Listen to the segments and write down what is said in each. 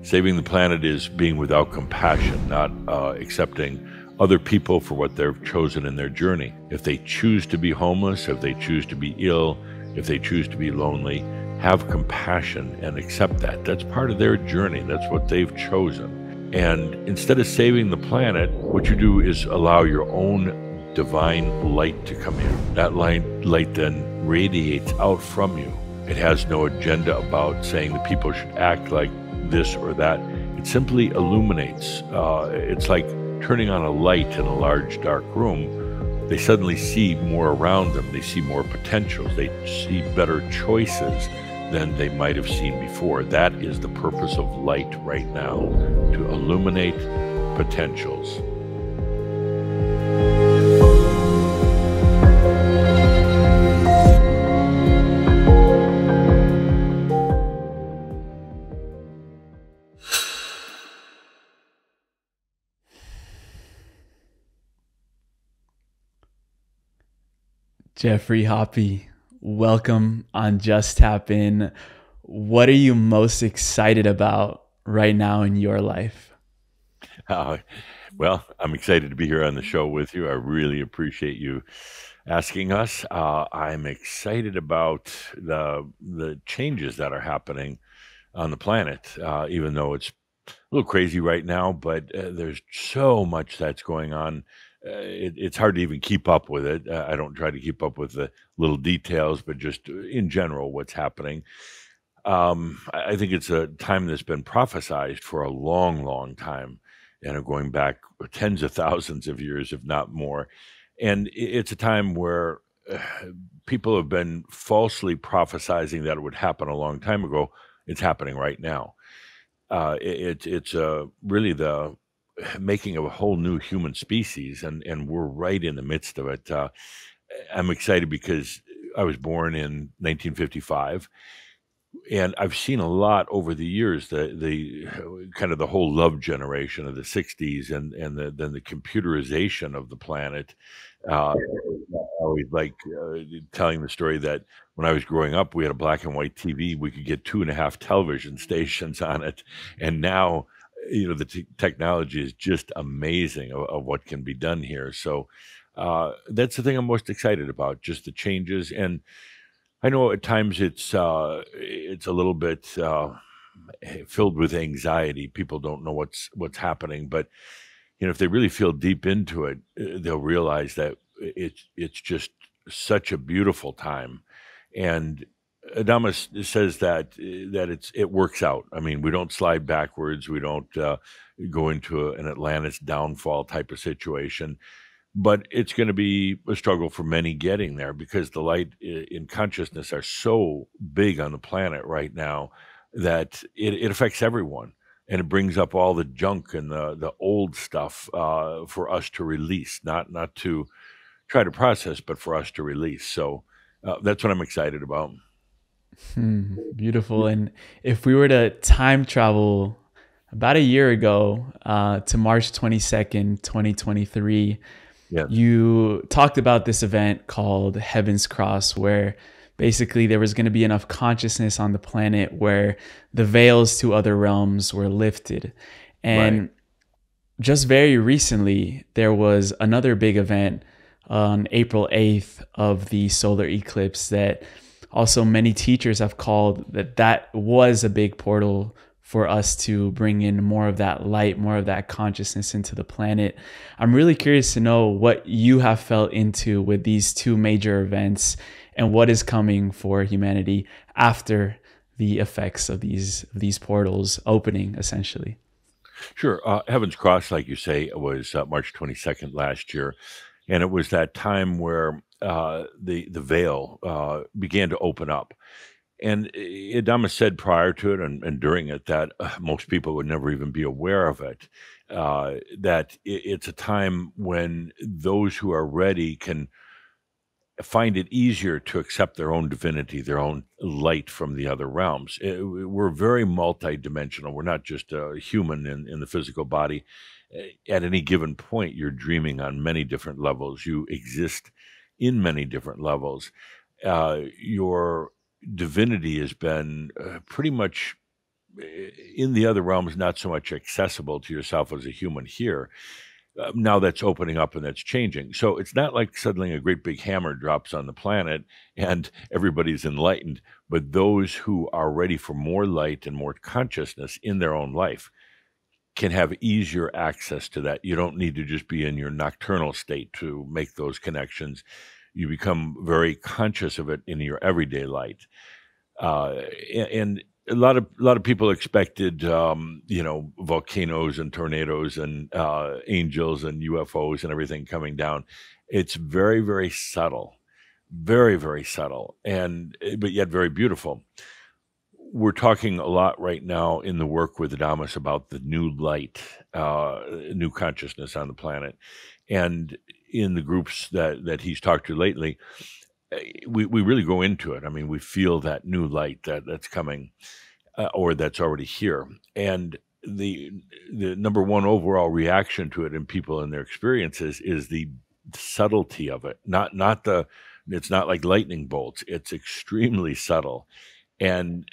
Saving the planet is being without compassion, not accepting other people for what they've chosen in their journey. If they choose to be homeless, if they choose to be ill, if they choose to be lonely, have compassion and accept that. That's part of their journey. That's what they've chosen. And instead of saving the planet, what you do is allow your own divine light to come in. That light then radiates out from you. It has no agenda about saying that people should act like this or that. It simply illuminates. It's like turning on a light in a large dark room. They suddenly see more around them. They see more potentials. They see better choices than they might have seen before. That is the purpose of light right now, to illuminate potentials. Geoffrey Hoppe, welcome on Just Tap In. What are you most excited about right now in your life? Well, I'm excited to be here on the show with you. I really appreciate you asking us. I'm excited about the changes that are happening on the planet, even though it's a little crazy right now, but there's so much that's going on. It's hard to even keep up with it. I don't try to keep up with the little details, but just in general, what's happening. I think it's a time that's been prophesized for a long, long time, going back tens of thousands of years, if not more. And it's a time where people have been falsely prophesizing that it would happen a long time ago. It's happening right now. It's really the making of a whole new human species, and we're right in the midst of it. I'm excited because I was born in 1955, and I've seen a lot over the years. The kind of the whole love generation of the 60s, and then the computerization of the planet. I always like telling the story that when I was growing up, we had a black and white TV. We could get 2.5 television stations on it, and now the technology is just amazing of what can be done here. So that's the thing I'm most excited about, just the changes. And I know at times it's a little bit filled with anxiety. People don't know what's happening, but if they really feel deep into it, they'll realize that it's just such a beautiful time. And Adamus says that it works out. I mean, we don't slide backwards. We don't go into an Atlantis downfall type of situation. But it's going to be a struggle for many getting there, because the light in consciousness are so big on the planet right now that it affects everyone. And it brings up all the junk and the old stuff for us to release, not to try to process, but for us to release. So that's what I'm excited about. Beautiful. And if we were to time travel about a year ago to March 22nd, 2023, Yeah. you talked about this event called Heaven's Cross, where basically there was going to be enough consciousness on the planet where the veils to other realms were lifted. And Right. just very recently, there was another big event on April 8th of the solar eclipse that also many teachers have called that was a big portal for us to bring in more of that light, more of that consciousness into the planet. I'm really curious to know what you have felt into with these two major events and what is coming for humanity after the effects of these portals opening, essentially. Sure. Heaven's Cross, like you say, was March 22nd last year. And it was that time where the veil began to open up. And Adamus said prior to it and during it that most people would never even be aware of it, that it's a time when those who are ready can find it easier to accept their own divinity, their own light from the other realms. We're very multidimensional. We're not just a human in the physical body. At any given point, you're dreaming on many different levels. You exist in many different levels. Your divinity has been pretty much in the other realms, not so much accessible to yourself as a human here. Now that's opening up and that's changing. So it's not like suddenly a great big hammer drops on the planet and everybody's enlightened, but those who are ready for more light and more consciousness in their own life can have easier access to that. You don't need to just be in your nocturnal state to make those connections. You become very conscious of it in your everyday light. And a lot of people expected, volcanoes and tornadoes and angels and UFOs and everything coming down. It's very, very subtle, very, very subtle, but yet very beautiful. We're talking a lot right now in the work with Adamus about the new light, new consciousness on the planet, and in the groups that he's talked to lately, we really go into it. I mean, we feel that new light that's coming, or that's already here, and the number one overall reaction to it in people and their experiences is the subtlety of it. It's not like lightning bolts. It's extremely subtle. And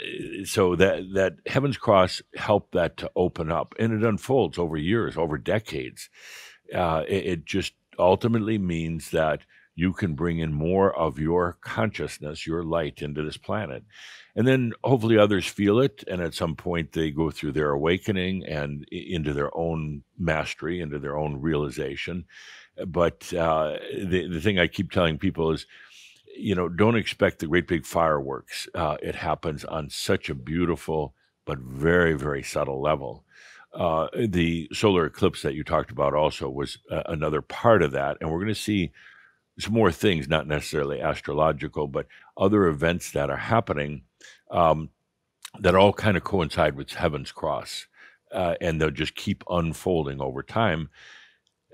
so that Heaven's Cross helped that to open up, and it unfolds over years, over decades. It just ultimately means that you can bring in more of your consciousness, your light into this planet. And then hopefully others feel it, and at some point they go through their awakening and into their own mastery, into their own realization. But the thing I keep telling people is, don't expect the great big fireworks. It happens on such a beautiful but very, very subtle level. The solar eclipse that you talked about also was another part of that. And we're going to see some more things, not necessarily astrological, but other events that are happening that all kind of coincide with Heaven's Cross. And they'll just keep unfolding over time.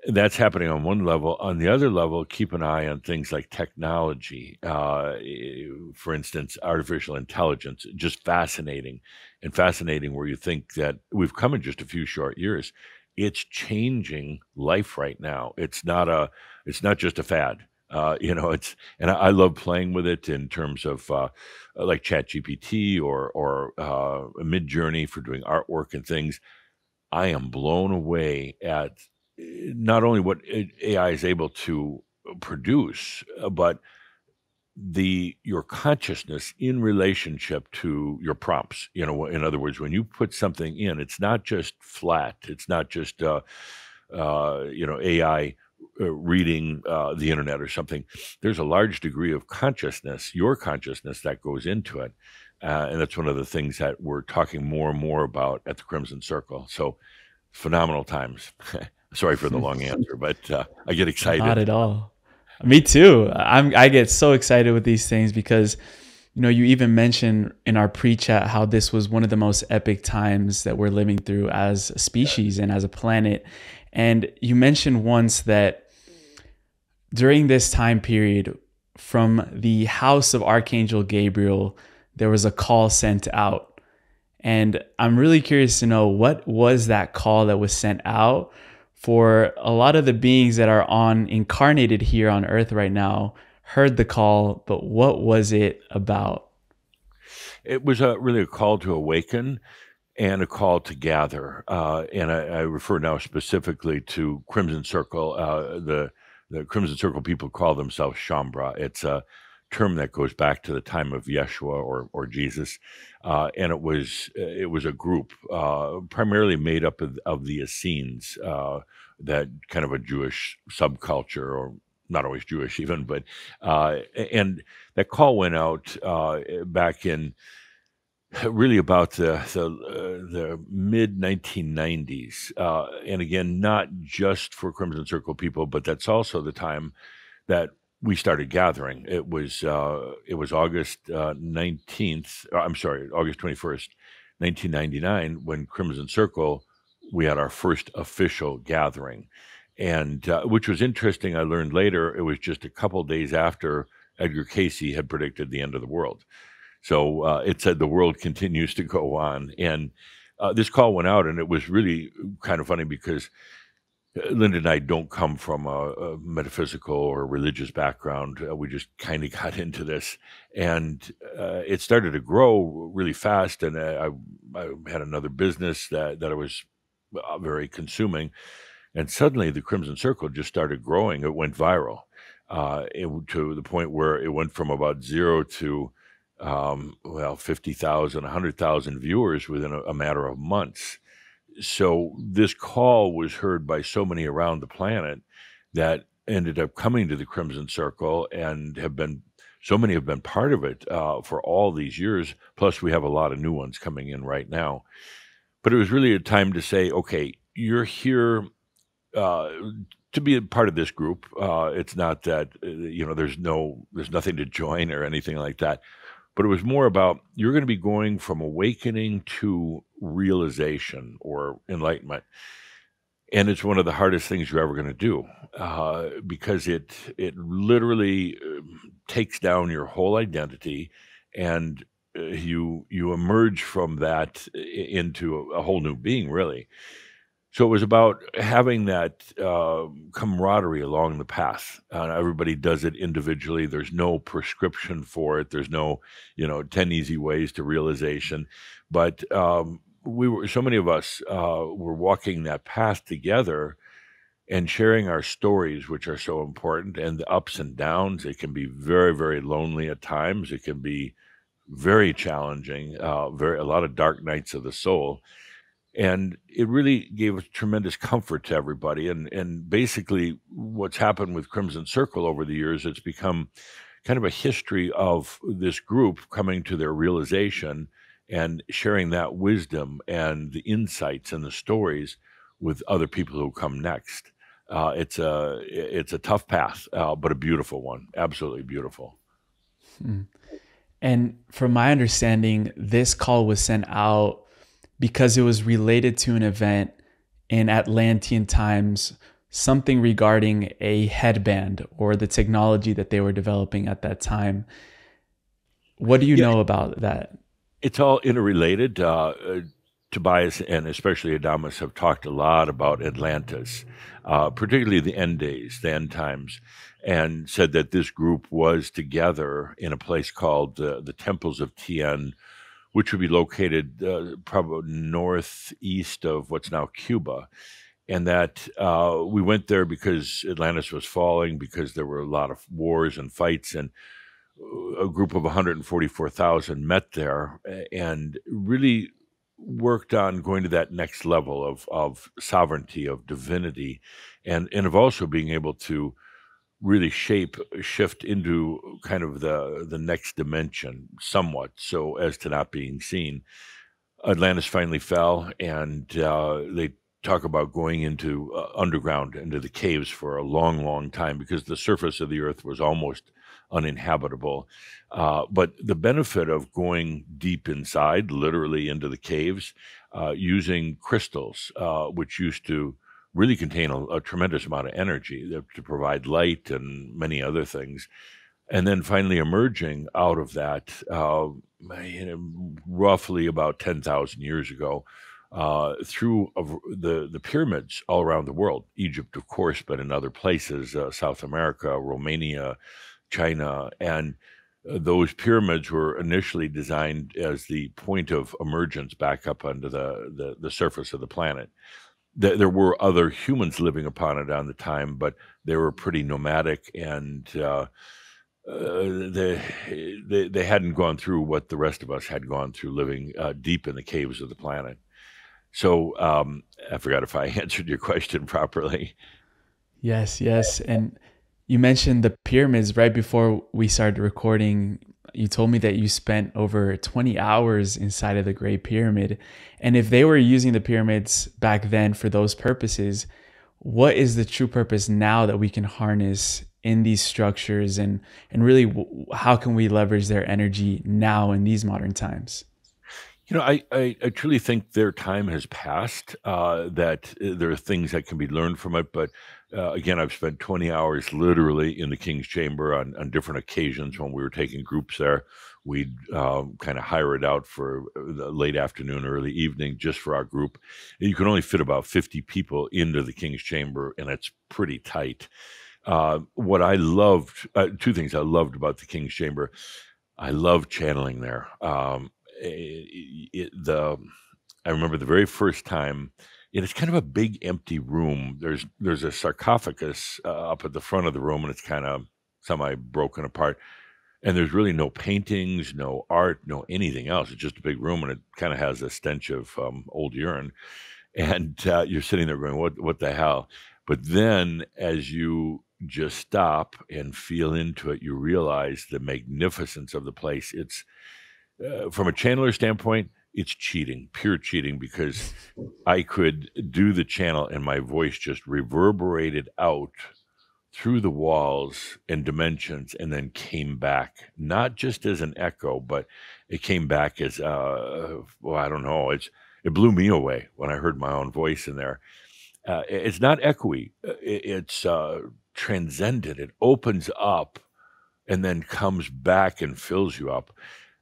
That's happening on one level. On the other level, keep an eye on things like technology. For instance, artificial intelligence, just fascinating where you think that we've come in just a few short years. It's changing life right now. It's not just a fad. And I love playing with it in terms of like ChatGPT or Midjourney for doing artwork and things. I am blown away at not only what AI is able to produce, but your consciousness in relationship to your prompts. In other words, when you put something in, it's not just flat. It's not just AI reading the internet or something. There's a large degree of consciousness, your consciousness, that goes into it. And that's one of the things that we're talking more and more about at the Crimson Circle. So phenomenal times. Sorry for the long answer, but I get excited. Not at all. Me too. I get so excited with these things because, you even mentioned in our pre-chat how this was one of the most epic times that we're living through as a species and as a planet. And you mentioned once that during this time period, from the house of Archangel Gabriel, there was a call sent out. And I'm really curious to know, what was that call that was sent out? For a lot of the beings that are incarnated here on Earth right now, heard the call, but what was it about? It was really a call to awaken and a call to gather. And I refer now specifically to Crimson Circle. The Crimson Circle people call themselves Shaumbra. It's a term that goes back to the time of Yeshua or Jesus. And it was a group primarily made up of the Essenes, that kind of a Jewish subculture, or not always Jewish even, but and that call went out back in really about the mid 1990s, and again, not just for Crimson Circle people, but that's also the time that we started gathering. It was August 19th. I'm sorry, August 21st, 1999, when Crimson Circle, we had our first official gathering, and which was interesting. I learned later it was just a couple days after Edgar Cayce had predicted the end of the world. So it said the world continues to go on, and this call went out, and it was really kind of funny because Linda and I don't come from a metaphysical or religious background. We just kind of got into this, and it started to grow really fast. And I had another business that I was very consuming, and suddenly the Crimson Circle just started growing. It went viral, to the point where it went from about zero to 50,000, 100,000 viewers within a matter of months. So this call was heard by so many around the planet that ended up coming to the Crimson Circle, and so many have been part of it for all these years. Plus, we have a lot of new ones coming in right now. But it was really a time to say, okay, you're here to be a part of this group. It's not that there's nothing to join or anything like that. But it was more about, you're going to be going from awakening to realization or enlightenment. And it's one of the hardest things you're ever going to do, because it literally takes down your whole identity, and you emerge from that into a whole new being, really. So it was about having that camaraderie along the path. Everybody does it individually. There's no prescription for it. There's no, 10 easy ways to realization. But so many of us were walking that path together and sharing our stories, which are so important, and the ups and downs. It can be very, very lonely at times. It can be very challenging, a lot of dark nights of the soul. And it really gave a tremendous comfort to everybody. And basically what's happened with Crimson Circle over the years, it's become kind of a history of this group coming to their realization and sharing that wisdom and the insights and the stories with other people who come next. It's a tough path, but a beautiful one. Absolutely beautiful. Hmm. And from my understanding, this call was sent out because it was related to an event in Atlantean times, something regarding a headband or the technology that they were developing at that time. What do you know about that? It's all interrelated. Tobias and especially Adamus have talked a lot about Atlantis, particularly the end days, the end times, and said that this group was together in a place called the Temples of Tien, which would be located probably northeast of what's now Cuba. And that we went there because Atlantis was falling, because there were a lot of wars and fights, and a group of 144,000 met there and really worked on going to that next level of sovereignty, of divinity, and of also being able to really shift into kind of the next dimension somewhat, so as to not being seen. Atlantis finally fell, and they talk about going into underground, into the caves for a long, long time, because the surface of the earth was almost uninhabitable. But the benefit of going deep inside, literally into the caves, using crystals, which used to really contain a tremendous amount of energy to provide light and many other things. And then finally emerging out of that, roughly about 10,000 years ago, through the pyramids all around the world, Egypt, of course, but in other places, South America, Romania, China. And those pyramids were initially designed as the point of emergence back up onto the surface of the planet. There were other humans living upon it on the time, but they were pretty nomadic, and they hadn't gone through what the rest of us had gone through, living deep in the caves of the planet. So I forgot if I answered your question properly. Yes, yes. And you mentioned the pyramids right before we started recording. You told me that you spent over 20 hours inside of the Great Pyramid. And if they were using the pyramids back then for those purposes, what is the true purpose now that we can harness in these structures? And really, how can we leverage their energy now in these modern times? I truly think their time has passed, that there are things that can be learned from it. But again, I've spent 20 hours literally in the King's Chamber on different occasions when we were taking groups there. We'd kind of hire it out for the late afternoon, early evening, just for our group. You can only fit about 50 people into the King's Chamber, and it's pretty tight. What I loved, two things I loved about the King's Chamber. I love channeling there. I remember the very first time. It's kind of a big empty room. There's a sarcophagus up at the front of the room, and it's kind of semi broken apart. And there's really no paintings, no art, no anything else. It's just a big room, and it kind of has a stench of old urine. And you're sitting there going, "What the hell?" But then, as you just stop and feel into it, you realize the magnificence of the place. It's from a channeler standpoint, it's cheating, pure cheating, because I could do the channel and my voice just reverberated out through the walls and dimensions and then came back, not just as an echo, but it came back as, well, I don't know. It blew me away when I heard my own voice in there. It's not echoey. It's transcendent. It opens up and then comes back and fills you up.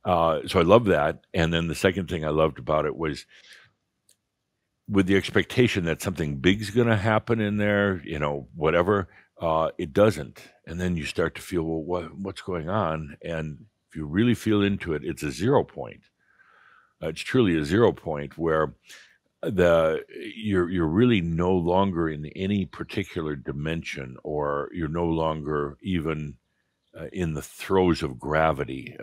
So I love that. And then the second thing I loved about it was with the expectation that something big's going to happen in there, whatever, it doesn't. And then you start to feel, well, what's going on? And if you really feel into it, it's a 0 point. It's truly a 0 point where you're really no longer in any particular dimension, or you're no longer even in the throes of gravity,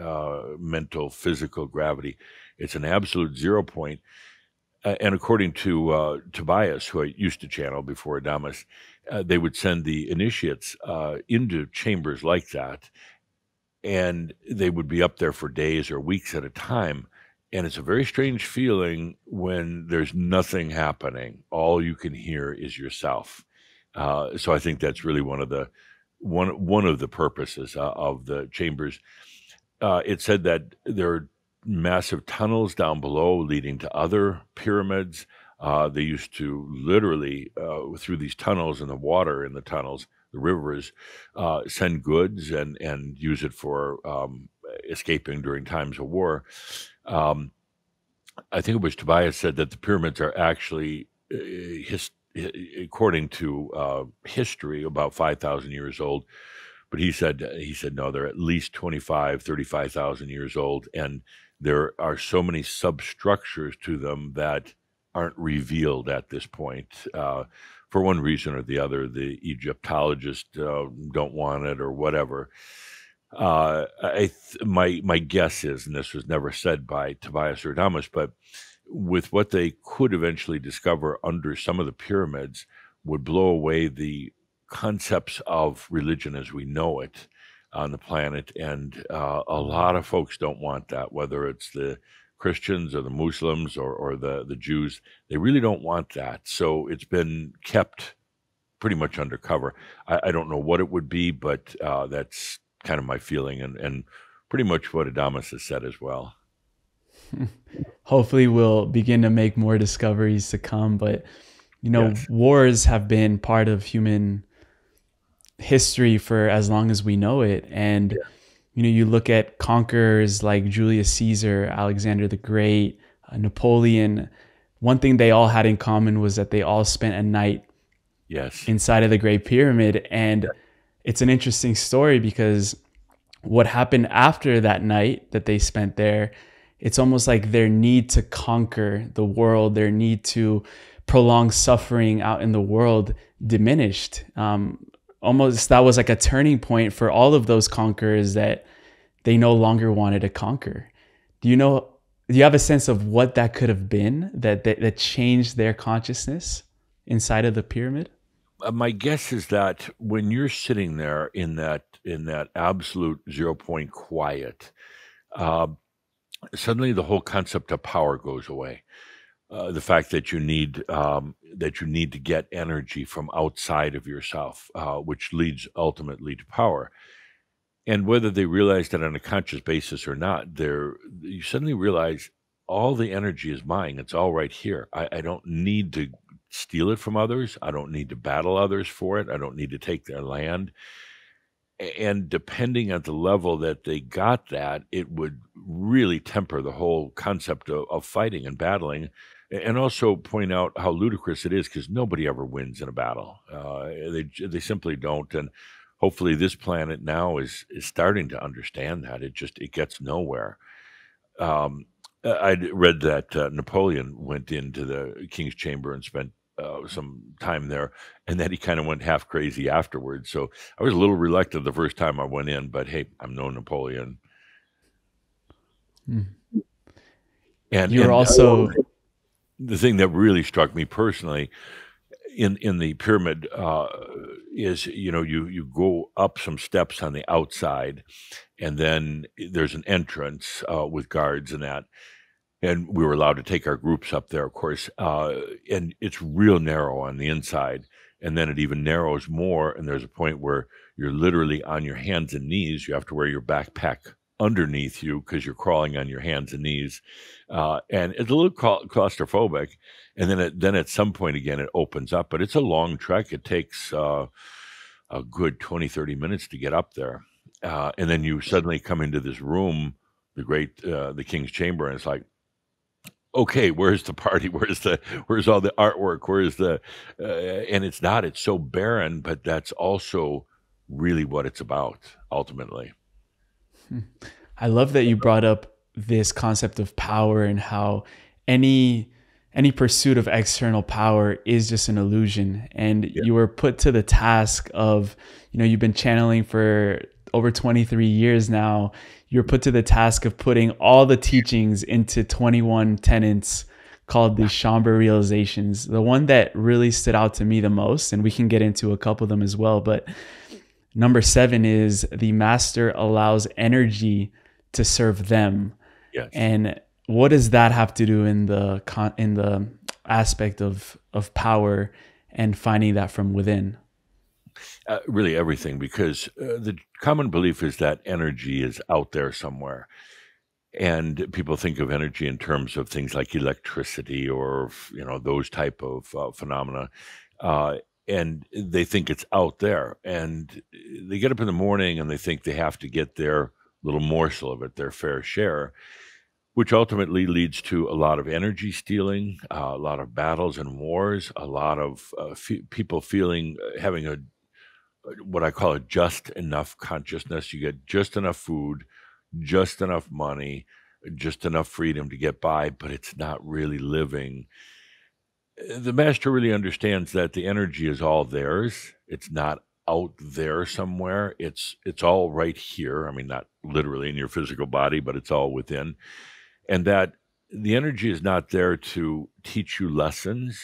mental, physical gravity. It's an absolute 0 point. And according to Tobias, who I used to channel before Adamus, they would send the initiates into chambers like that, and they would be up there for days or weeks at a time. And it's a very strange feeling when there's nothing happening. All you can hear is yourself. So I think that's really one of the purposes of the chambers. It said that there are massive tunnels down below leading to other pyramids. They used to literally, through these tunnels and the water in the tunnels, the rivers, send goods and use it for escaping during times of war. I think it was Tobias said that the pyramids are actually, according to history, about 5,000 years old. But he said no, they're at least 35,000 years old, and there are so many substructures to them that aren't revealed at this point. For one reason or the other, the Egyptologists don't want it or whatever. My guess is, and this was never said by Tobias or Adamus, but with what they could eventually discover under some of the pyramids would blow away the concepts of religion as we know it on the planet. And a lot of folks don't want that, whether it's the Christians or the Muslims or the Jews. They really don't want that. So it's been kept pretty much undercover. I don't know what it would be, but that's kind of my feeling, and pretty much what Adamus has said as well. Hopefully we'll begin to make more discoveries to come, but yes. Wars have been part of human history for as long as we know it. And you look at conquerors like Julius Caesar, Alexander the Great, Napoleon. One thing they all had in common was that they all spent a night inside of the Great Pyramid. And it's an interesting story because what happened after that night that they spent there, it's almost like their need to conquer the world, their need to prolong suffering out in the world diminished. Almost that was like a turning point for all of those conquerors, that they no longer wanted to conquer. Do you have a sense of what that could have been that changed their consciousness inside of the pyramid? My guess is that when you're sitting there in that absolute 0 point quiet, suddenly the whole concept of power goes away. The fact that you need to get energy from outside of yourself, which leads ultimately to power. And whether they realize that on a conscious basis or not, you suddenly realize all the energy is mine. It's all right here. I don't need to steal it from others. I don't need to battle others for it. I don't need to take their land. And depending on the level that they got that, it would really temper the whole concept of fighting and battling, and also point out how ludicrous it is because nobody ever wins in a battle. They simply don't. And hopefully, this planet now is starting to understand that. It gets nowhere. Um, I'd read that Napoleon went into the king's chamber and spent some time there, and then he kind of went half crazy afterwards. So I was a little reluctant the first time I went in, but hey, I'm no Napoleon. Mm. And You're also the thing that really struck me personally in the pyramid is, you go up some steps on the outside, and then there's an entrance with guards and that. And we were allowed to take our groups up there, of course. And it's real narrow on the inside. And then it even narrows more. And there's a point where you're literally on your hands and knees. You have to wear your backpack underneath you because you're crawling on your hands and knees. And it's a little claustrophobic. And then at some point, again, it opens up. But it's a long trek. It takes a good 20, 30 minutes to get up there. And then you suddenly come into this room, the king's chamber, and it's like, okay, where's the party? Where's all the artwork? And it's so barren, but that's also really what it's about ultimately. I love that you brought up this concept of power and how any pursuit of external power is just an illusion. And you were put to the task of, you've been channeling for over 23 years now. You're put to the task of putting all the teachings into 21 tenets called the Shaumbra realizations. The one that really stood out to me the most, and we can get into a couple of them as well, but number 7 is the master allows energy to serve them. Yes. And what does that have to do in the aspect of power and finding that from within? Really everything, because the common belief is that energy is out there somewhere. And people think of energy in terms of things like electricity or, those type of phenomena. And they think it's out there. And they get up in the morning and they think they have to get their little morsel of it, their fair share, which ultimately leads to a lot of energy stealing, a lot of battles and wars, a lot of people having what I call a just enough consciousness. You get just enough food, just enough money, just enough freedom to get by, but it's not really living. The master really understands that the energy is all theirs. It's not out there somewhere. It's all right here. I mean, not literally in your physical body, but it's all within. And that the energy is not there to teach you lessons,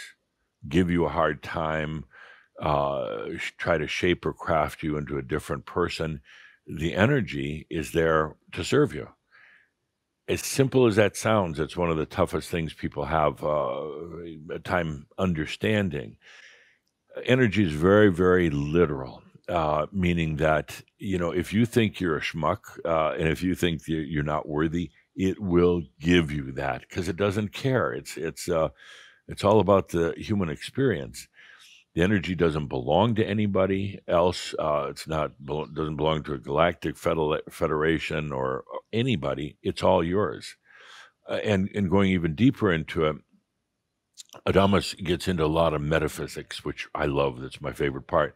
give you a hard time, try to shape or craft you into a different person. The energy is there to serve you. As simple as that sounds, it's one of the toughest things people have a time understanding. Energy is very, very literal, meaning that, if you think you're a schmuck and if you think you're not worthy, it will give you that because it doesn't care. It's all about the human experience. The energy doesn't belong to anybody else. Doesn't belong to a galactic federation or anybody. It's all yours. And going even deeper into it, Adamus gets into a lot of metaphysics, which I love. That's my favorite part.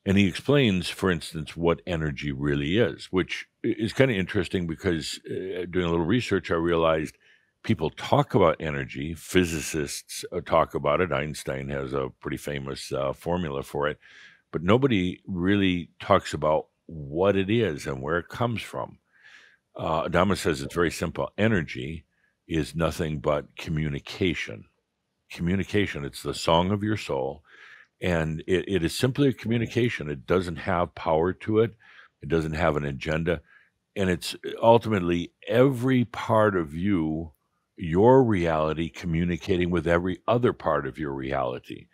And he explains, for instance, what energy really is, which is kind of interesting because doing a little research, I realized people talk about energy. Physicists talk about it. Einstein has a pretty famous formula for it, but nobody really talks about what it is and where it comes from. Adamus says it's very simple. Energy is nothing but communication. Communication, it's the song of your soul. And it is simply a communication. It doesn't have power to it. It doesn't have an agenda. And it's ultimately every part of you, your reality, communicating with every other part of your reality.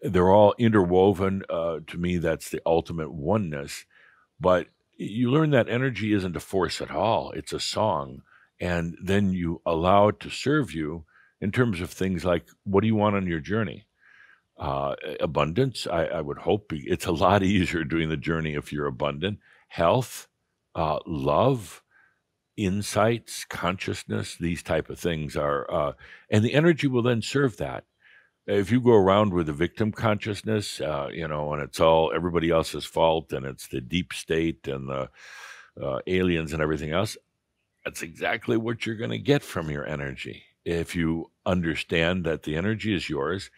They're all interwoven. To me, that's the ultimate oneness. But you learn that energy isn't a force at all. It's a song. and then you allow it to serve you in terms of things like, what do you want on your journey? Abundance, I would hope. It's a lot easier doing the journey if you're abundant. Health, love, insights, consciousness, these type of things are, and the energy will then serve that. If you go around with a victim consciousness, and it's all everybody else's fault, and it's the deep state and the aliens and everything else, that's exactly what you're going to get from your energy. If you understand that the energy is yours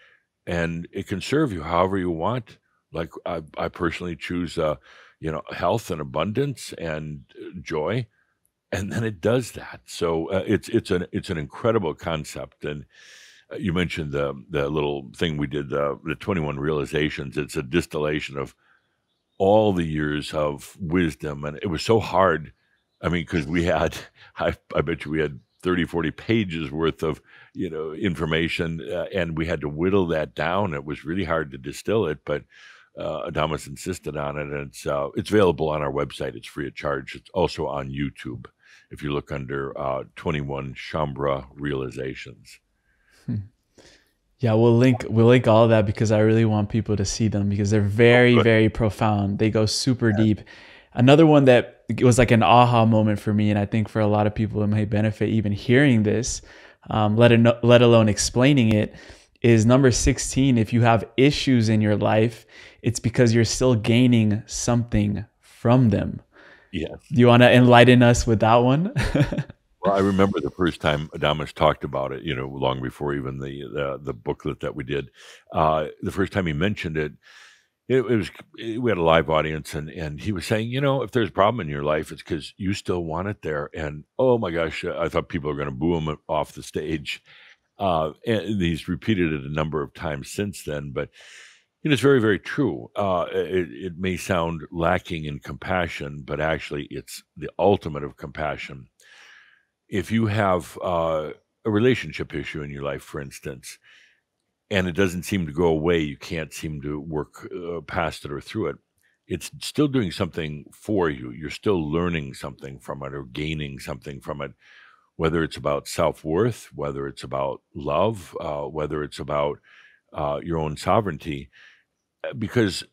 and it can serve you however you want, like I personally choose, health and abundance and joy, and then it does that. So it's an incredible concept. And you mentioned the little thing we did, the 21 realizations. It's a distillation of all the years of wisdom, and it was so hard. I mean, because we had, I bet you we had 30, 40 pages worth of information, and we had to whittle that down. It was really hard to distill it, but Adamus insisted on it, and it's available on our website. It's free of charge. It's also on YouTube if you look under 21 Shaumbra realizations. Yeah, we'll link all of that because I really want people to see them because they're very, very profound. They go super deep. Another one that was like an aha moment for me, and I think for a lot of people it may benefit even hearing this, let alone explaining it, is number 16. If you have issues in your life, it's because you're still gaining something from them. Yes. Do you want to enlighten us with that one? Well, I remember the first time Adamus talked about it, long before even the booklet that we did. The first time he mentioned it, we had a live audience, and he was saying, if there's a problem in your life, it's because you still want it there. And oh my gosh, I thought people were going to boo him off the stage. And he's repeated it a number of times since then, but it's very, very true. It may sound lacking in compassion, but actually it's the ultimate of compassion. If you have a relationship issue in your life, for instance, and it doesn't seem to go away, you can't seem to work past it or through it, it's still doing something for you. You're still learning something from it or gaining something from it, whether it's about self-worth, whether it's about love, whether it's about your own sovereignty. Because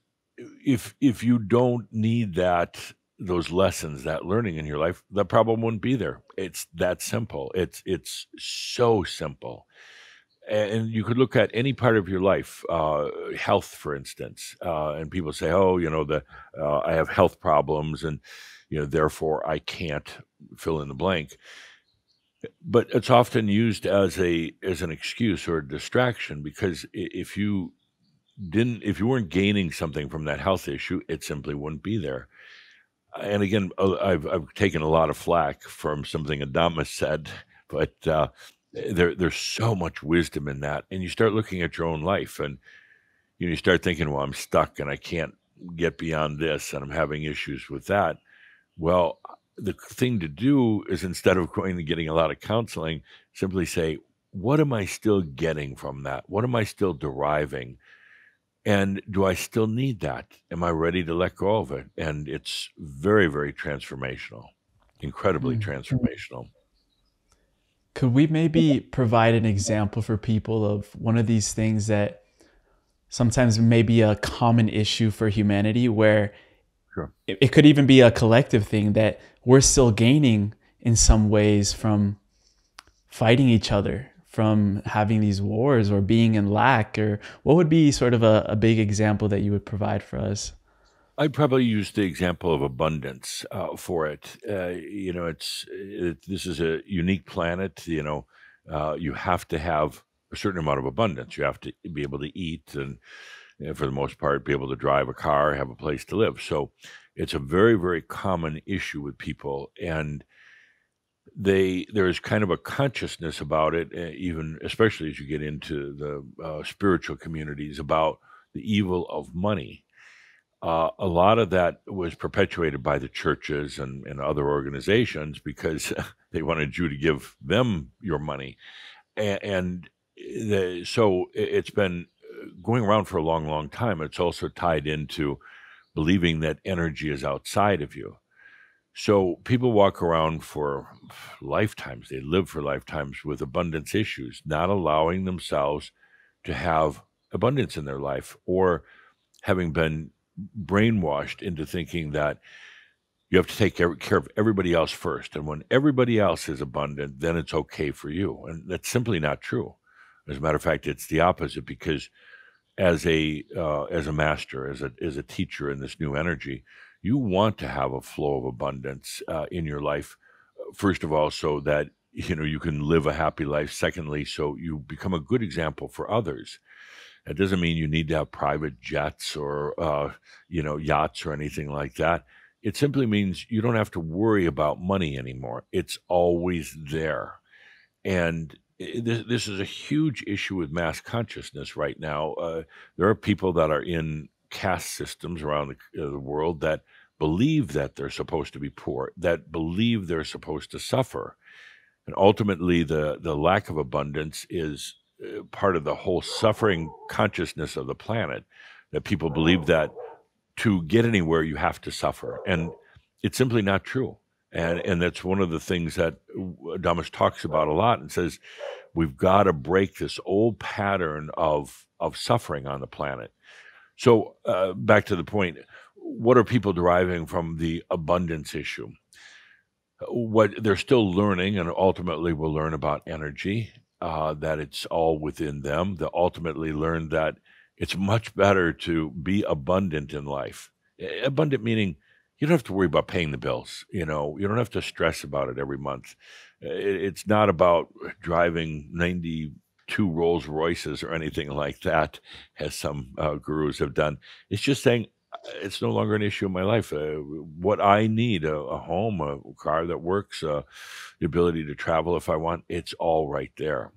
if you don't need those lessons, that learning in your life, that problem wouldn't be there. It's that simple. It's so simple. And you could look at any part of your life, health, for instance, and people say, "Oh, I have health problems, and therefore I can't fill in the blank." But it's often used as an excuse or a distraction, because if you weren't gaining something from that health issue, it simply wouldn't be there. And again, I've taken a lot of flack from something Adamus said, but there's so much wisdom in that. And you start looking at your own life, and you start thinking, well, I'm stuck and I can't get beyond this, and I'm having issues with that. Well, the thing to do is, instead of going and getting a lot of counseling, simply say, what am I still getting from that? What am I still deriving? And do I still need that? Am I ready to let go of it? And it's very, very transformational, incredibly transformational. Could we maybe provide an example for people of one of these things that sometimes may be a common issue for humanity, where Sure. it could even be a collective thing that we're still gaining in some ways from fighting each other, from having these wars or being in lack? Or what would be sort of a big example that you would provide for us? I'd probably use the example of abundance for it. This is a unique planet. You have to have a certain amount of abundance. You have to be able to eat, and for the most part, be able to drive a car, have a place to live. So it's a very, very common issue with people, and there's kind of a consciousness about it, even especially as you get into the spiritual communities, about the evil of money. A lot of that was perpetuated by the churches and other organizations, because they wanted you to give them your money. And so it's been going around for a long, long time. It's also tied into believing that energy is outside of you. So people walk around for lifetimes. They live for lifetimes with abundance issues, not allowing themselves to have abundance in their life, or having been brainwashed into thinking that you have to take care of everybody else first. And when everybody else is abundant, then it's okay for you. And that's simply not true. As a matter of fact, it's the opposite, because as a master, as a teacher in this new energy, you want to have a flow of abundance in your life. First of all, so that you can live a happy life. Secondly, so you become a good example for others. That doesn't mean you need to have private jets or yachts or anything like that. It simply means you don't have to worry about money anymore. It's always there. And this is a huge issue with mass consciousness right now. There are people that are in caste systems around the world that believe that they're supposed to be poor, that believe they're supposed to suffer. And ultimately, the lack of abundance is part of the whole suffering consciousness of the planet, that people believe that to get anywhere, you have to suffer. And it's simply not true. And that's one of the things that Adamus talks about a lot, and says we've got to break this old pattern of suffering on the planet. So back to the point, what are people deriving from the abundance issue? What they're still learning, and ultimately will learn about energy, that it's all within them. They'll ultimately learn that it's much better to be abundant in life. Abundant meaning you don't have to worry about paying the bills. You don't have to stress about it every month. It's not about driving 92 Rolls Royces or anything like that, as some gurus have done. It's just saying it's no longer an issue in my life. What I need, a home, a car that works, the ability to travel if I want, it's all right there.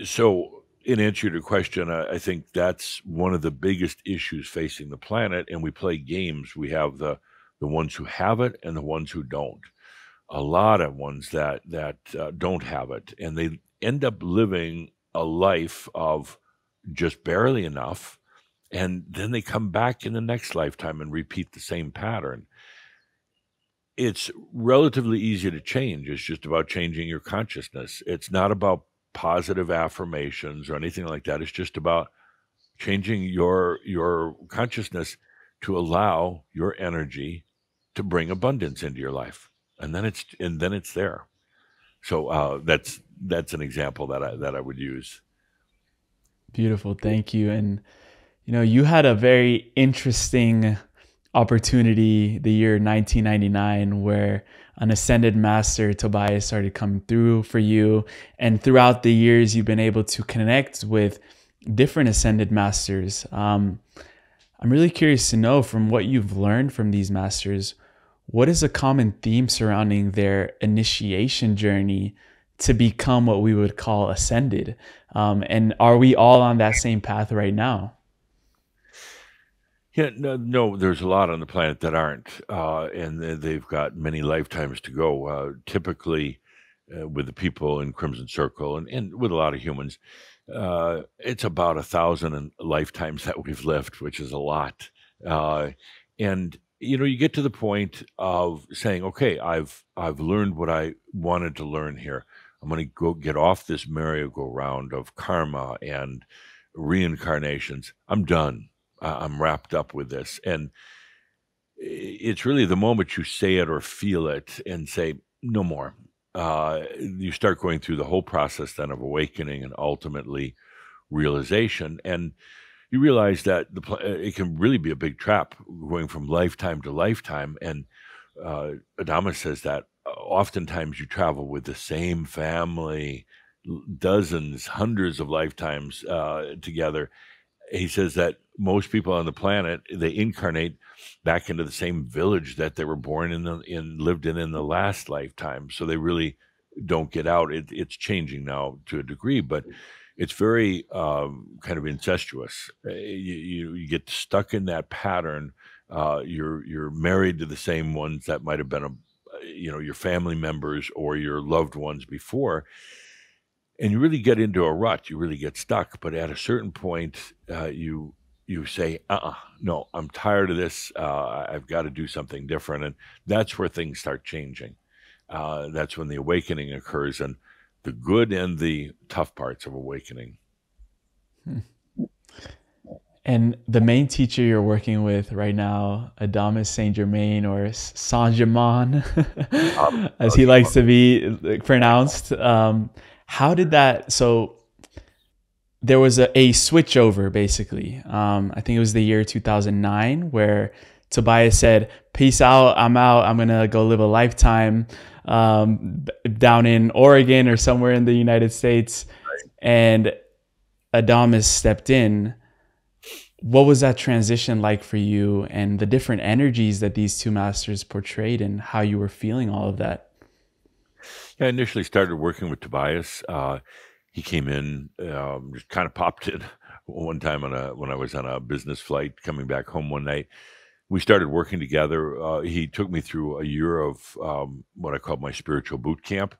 So in answer to your question, I think that's one of the biggest issues facing the planet. And we play games. We have the ones who have it and the ones who don't. A lot of ones that don't have it, and they end up living a life of just barely enough, and then they come back in the next lifetime and repeat the same pattern. It's relatively easy to change. It's just about changing your consciousness. It's not about positive affirmations or anything like that. It's just about changing your consciousness to allow your energy to bring abundance into your life, and then it's there. So that's an example that I would use. Beautiful, thank you. And you had a very interesting opportunity the year 1999 where an ascended master, Tobias, started coming through for you. And throughout the years, you've been able to connect with different ascended masters. I'm really curious to know, from what you've learned from these masters, what is a common theme surrounding their initiation journey to become what we would call ascended? And are we all on that same path right now? Yeah, no, there's a lot on the planet that aren't, and they've got many lifetimes to go. Typically, with the people in Crimson Circle and with a lot of humans, it's about 1,000 lifetimes that we've lived, which is a lot. And you get to the point of saying, okay, I've learned what I wanted to learn here. I'm going to go get off this merry-go-round of karma and reincarnations. I'm done. I'm wrapped up with this. And it's really the moment you say it or feel it and say, no more. You start going through the whole process then of awakening and ultimately realization. And you realize that it can really be a big trap going from lifetime to lifetime. And Adamus says that oftentimes you travel with the same family, dozens, hundreds of lifetimes together. He says that most people on the planet, they incarnate back into the same village that they were born in lived in the last lifetime. So they really don't get out. It's changing now to a degree, but it's very kind of incestuous. You get stuck in that pattern. You're married to the same ones that might have been your family members or your loved ones before. And you really get into a rut. You really get stuck. But at a certain point, you you say, no, I'm tired of this. I've got to do something different. And that's where things start changing. That's when the awakening occurs, and the good and the tough parts of awakening. And the main teacher you're working with right now, Adamus Saint Germain, or Saint Germain, as he likes to be pronounced. How did that? So there was a switch over, basically. I think it was the year 2009, where Tobias said, "Peace out. I'm out. I'm gonna go live a lifetime down in Oregon or somewhere in the United States," and Adamus stepped in. What was that transition like for you, and the different energies that these two masters portrayed, and how you were feeling all of that? Yeah, I initially started working with Tobias. He came in, just kind of popped in one time when I was on a business flight coming back home one night. We started working together. He took me through a year of what I called my spiritual boot camp.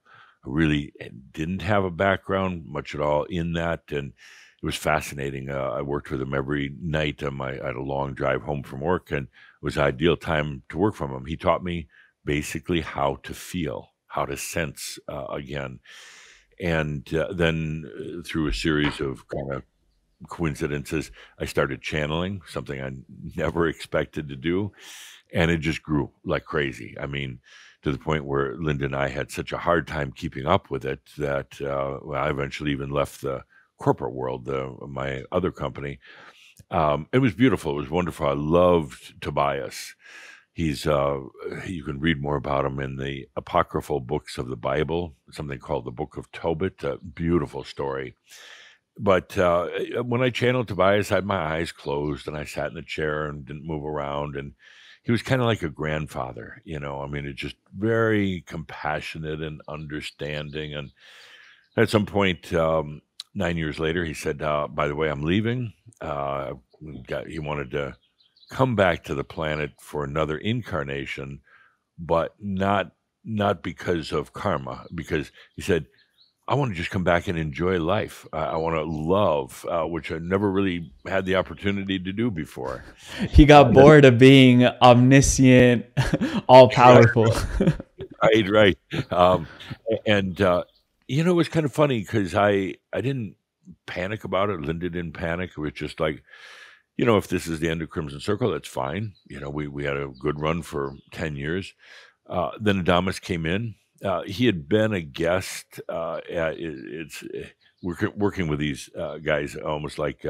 I really didn't have a background much at all in that, and it was fascinating. I worked with him every night. I had a long drive home from work, and it was an ideal time to work from him. He taught me basically how to feel, how to sense again. And then through a series of kind of coincidences, I started channeling, something I never expected to do. And it just grew like crazy. I mean, to the point where Linda and I had such a hard time keeping up with it that I eventually even left the corporate world, my other company. It was beautiful. It was wonderful. I loved Tobias. He's you can read more about him in the apocryphal books of the Bible, something called the Book of Tobit, a beautiful story. But when I channeled Tobias, I had my eyes closed and I sat in the chair and didn't move around. And he was kind of like a grandfather, you know. I mean, it's just very compassionate and understanding. And at some point, 9 years later, he said, "By the way, I'm leaving." He wanted to come back to the planet for another incarnation, but not because of karma, because he said, "I want to just come back and enjoy life. I want to love," which I never really had the opportunity to do before. He got bored of being omniscient, all powerful. Right. And it was kind of funny because I didn't panic about it. Linda didn't panic. It was just like, if this is the end of Crimson Circle, that's fine. We had a good run for 10 years. Then Adamus came in. He had been a guest. Working with these guys, almost like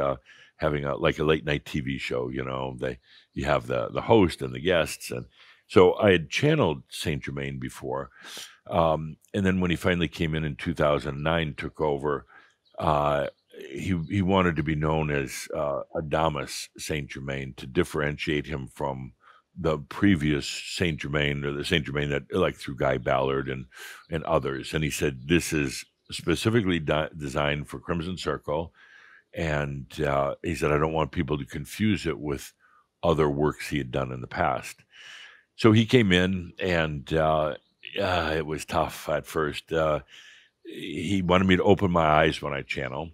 having a late night TV show. You have the host and the guests, and so I had channeled Saint Germain before, and then when he finally came in 2009, took over. He wanted to be known as Adamus Saint Germain to differentiate him from the previous Saint Germain, or the Saint Germain that, like, through Guy Ballard and others. And he said, this is specifically designed for Crimson Circle. And he said, I don't want people to confuse it with other works he had done in the past. So he came in, and it was tough at first. He wanted me to open my eyes when I channel.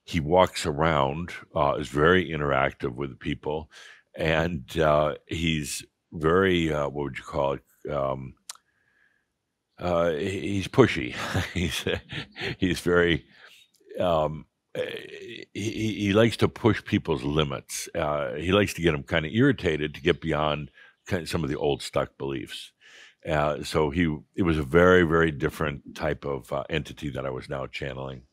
He walks around, is very interactive with people, and he's very, what would you call it? He's pushy. he's very, he likes to push people's limits. He likes to get them kind of irritated to get beyond some of the old stuck beliefs. So it was a very, very different type of entity that I was now channeling.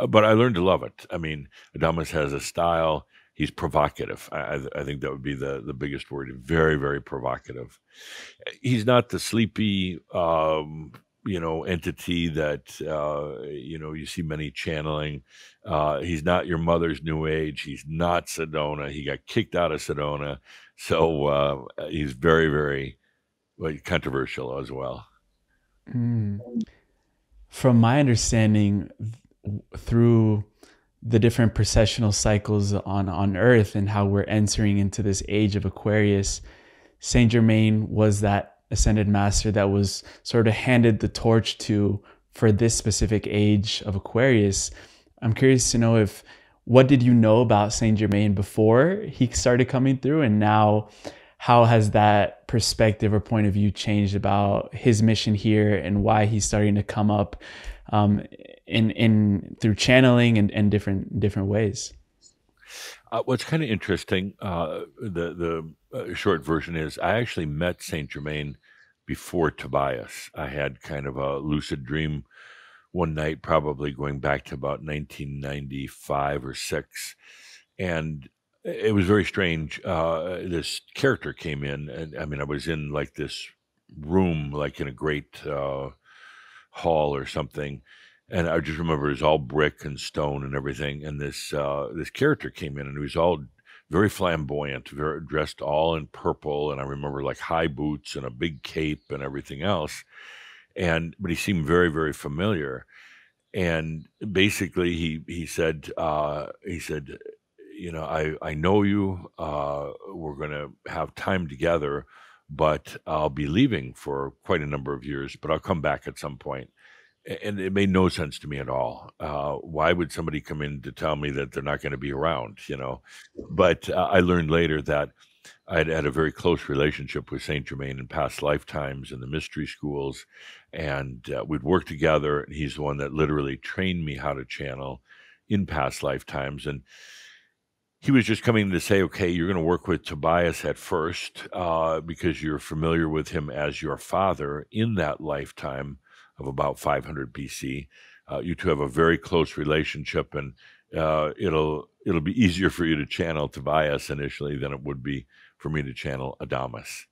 But I learned to love it. I mean, Adamus has a style. He's provocative. I think that would be the biggest word. Very, very provocative. He's not the sleepy, entity that, you see many channeling. He's not your mother's new age. He's not Sedona. He got kicked out of Sedona. So he's very, very controversial as well. From my understanding, through the different processional cycles on Earth and how we're entering into this age of Aquarius, Saint Germain was that ascended master that was sort of handed the torch to for this specific age of Aquarius. I'm curious to know if what did you know about Saint Germain before he started coming through, and now how has that perspective or point of view changed about his mission here and why he's starting to come up in through channeling and different ways? What's kind of interesting, the short version is I actually met Saint Germain before Tobias. I had kind of a lucid dream one night, probably going back to about 1995 or six, and it was very strange. This character came in, and I mean, I was in like this room, like in a great hall or something, and I just remember it was all brick and stone and everything. And this character came in, and he was all very flamboyant, very dressed all in purple, and I remember like high boots and a big cape and everything else. And but he seemed very very familiar. And basically, he said, you know, I know you. We're going to have time together, but I'll be leaving for quite a number of years. But I'll come back at some point. And it made no sense to me at all. Why would somebody come in to tell me that they're not going to be around? You know, but I learned later that I'd had a very close relationship with Saint Germain in past lifetimes in the mystery schools, and we'd worked together. And he's the one that literally trained me how to channel in past lifetimes. And he was just coming to say, okay, you're going to work with Tobias at first because you're familiar with him as your father in that lifetime of about 500 BC. You two have a very close relationship, and it'll be easier for you to channel Tobias initially than it would be for me to channel Adamus.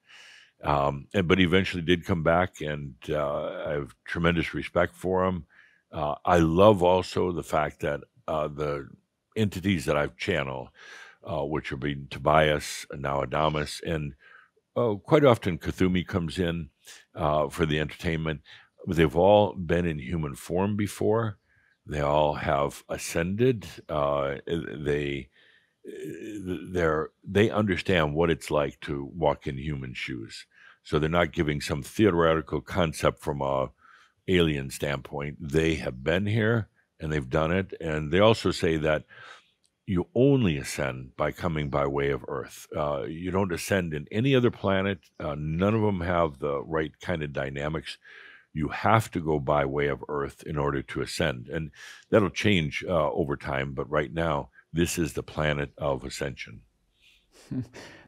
But he eventually did come back, and I have tremendous respect for him. I love also the fact that the entities that I've channeled, which are being Tobias and now Adamus, and quite often Cthulhu comes in for the entertainment. They've all been in human form before. They all have ascended. They understand what it's like to walk in human shoes. So they're not giving some theoretical concept from a alien standpoint. They have been here and they've done it. And they also say that you only ascend by coming by way of Earth. You don't ascend in any other planet. None of them have the right kind of dynamics. You have to go by way of Earth in order to ascend. And that'll change over time. But right now, this is the planet of ascension.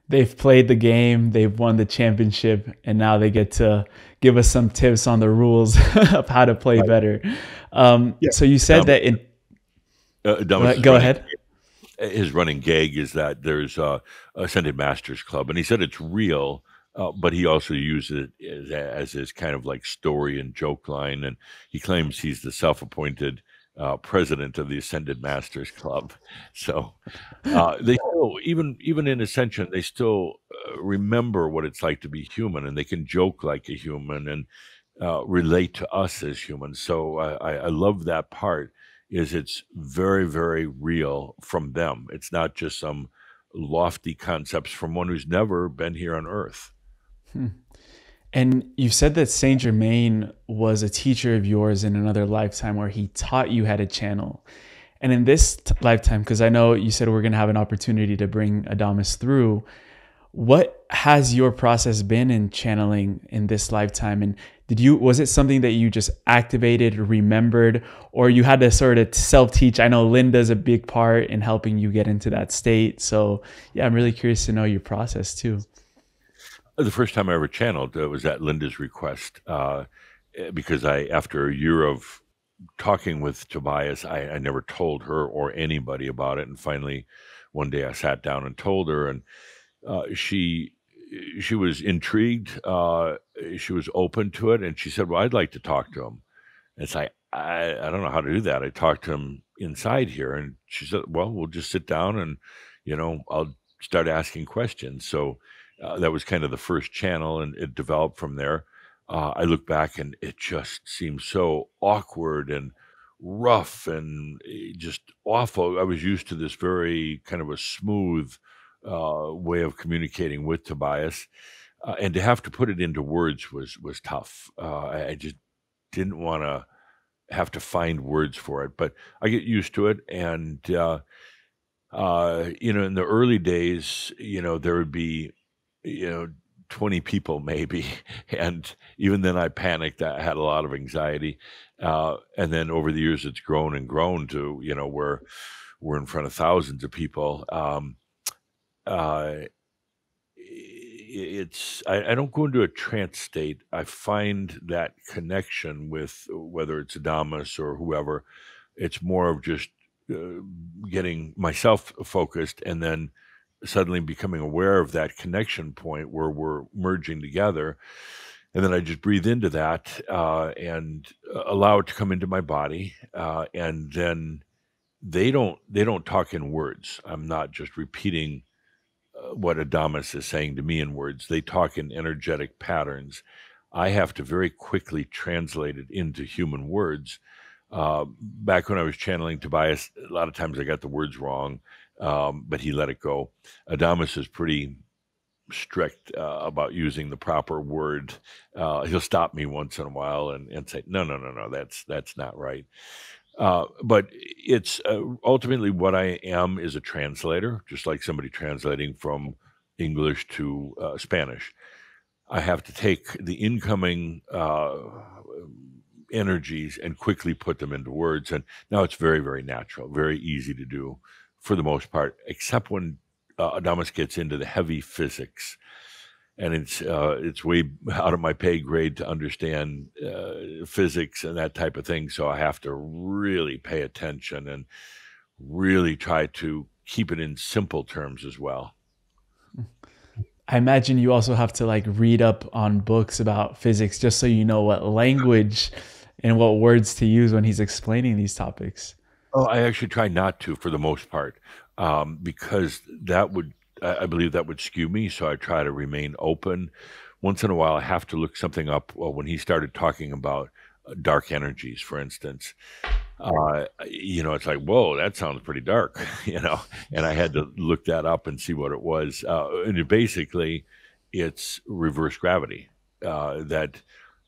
They've played the game, they've won the championship, and now they get to give us some tips on the rules of how to play better. So you said that in... go ahead. His running gag is that there's a Ascended Masters Club, and he said it's real, but he also uses it as his kind of like story and joke line, and he claims he's the self-appointed president of the Ascended Masters Club. So they still, even in Ascension, they still remember what it's like to be human, and they can joke like a human and relate to us as humans. So I love that part. Is it's very, very real from them. It's not just some lofty concepts from one who's never been here on Earth. And you said that Saint Germain was a teacher of yours in another lifetime where he taught you how to channel. And in this lifetime, because I know you said we're going to have an opportunity to bring Adamus through, what has your process been in channeling in this lifetime? And was it something that you just activated, remembered, or you had to sort of self-teach? I know Linda's a big part in helping you get into that state. So yeah, I'm really curious to know your process too. The first time I ever channeled was at Linda's request, because after a year of talking with Tobias, I never told her or anybody about it. And finally, one day I sat down and told her, and she was intrigued. She was open to it, and she said, "Well, I'd like to talk to him." And it's like, I don't know how to do that. I talked to him inside here, and she said, "Well, we'll just sit down, and I'll start asking questions." So that was kind of the first channel, and it developed from there. I look back, and it just seems so awkward and rough and just awful. I was used to this very kind of a smooth way of communicating with Tobias, and to have to put it into words was tough. I just didn't want to have to find words for it, but I get used to it. And In the early days, there would be, you know, 20 people maybe. And even then I panicked. I had a lot of anxiety. And then over the years, it's grown and grown to, where we're in front of thousands of people. Uh, I don't go into a trance state. I find that connection with whether it's Adamus or whoever, it's more of just getting myself focused and then suddenly becoming aware of that connection point where we're merging together. And then I just breathe into that and allow it to come into my body. And then they don't talk in words. I'm not just repeating what Adamus is saying to me in words. They talk in energetic patterns. I have to very quickly translate it into human words. Back when I was channeling Tobias, a lot of times I got the words wrong, but he let it go. Adamus is pretty strict about using the proper word. He'll stop me once in a while and say, no, that's not right. But it's ultimately what I am is a translator, just like somebody translating from English to Spanish. I have to take the incoming energies and quickly put them into words. And now it's very, very natural, very easy to do for the most part, except when Adamus gets into the heavy physics. And it's way out of my pay grade to understand physics and that type of thing. So I have to really pay attention and really try to keep it in simple terms as well. I imagine you also have to like read up on books about physics just so you know what language and what words to use when he's explaining these topics. Oh, I actually try not to for the most part, because I believe that would skew me. So I try to remain open. Once in a while, I have to look something up. Well, when he started talking about dark energies, for instance, it's like, whoa, that sounds pretty dark, and I had to look that up and see what it was. Basically, it's reverse gravity that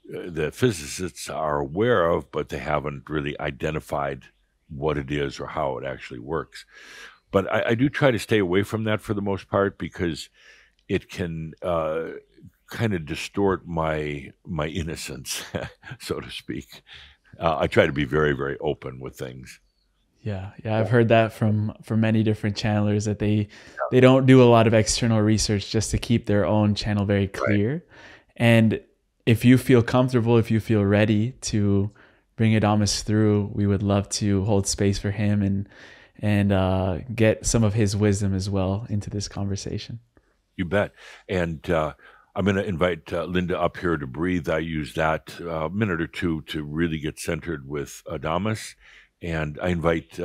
the physicists are aware of, but they haven't really identified what it is or how it actually works. But I do try to stay away from that for the most part because it can kind of distort my innocence, so to speak. I try to be very, very open with things. Yeah, I've heard that from many different channelers that they don't do a lot of external research just to keep their own channel very clear. Right. And if you feel comfortable, if you feel ready to bring Adamus through, we would love to hold space for him and get some of his wisdom as well into this conversation. You bet. And I'm going to invite Linda up here to breathe. I use that a minute or two to really get centered with Adamus. And I invite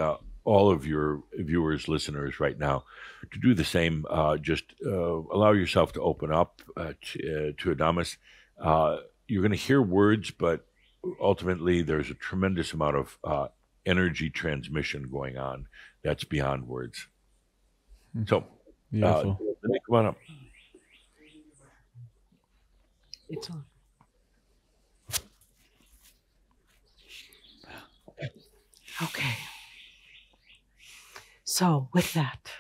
all of your viewers, listeners right now to do the same. Just allow yourself to open up to Adamus. You're going to hear words, but ultimately there's a tremendous amount of energy transmission going on that's beyond words. So, beautiful. Come on up. It's on. Okay. So with that,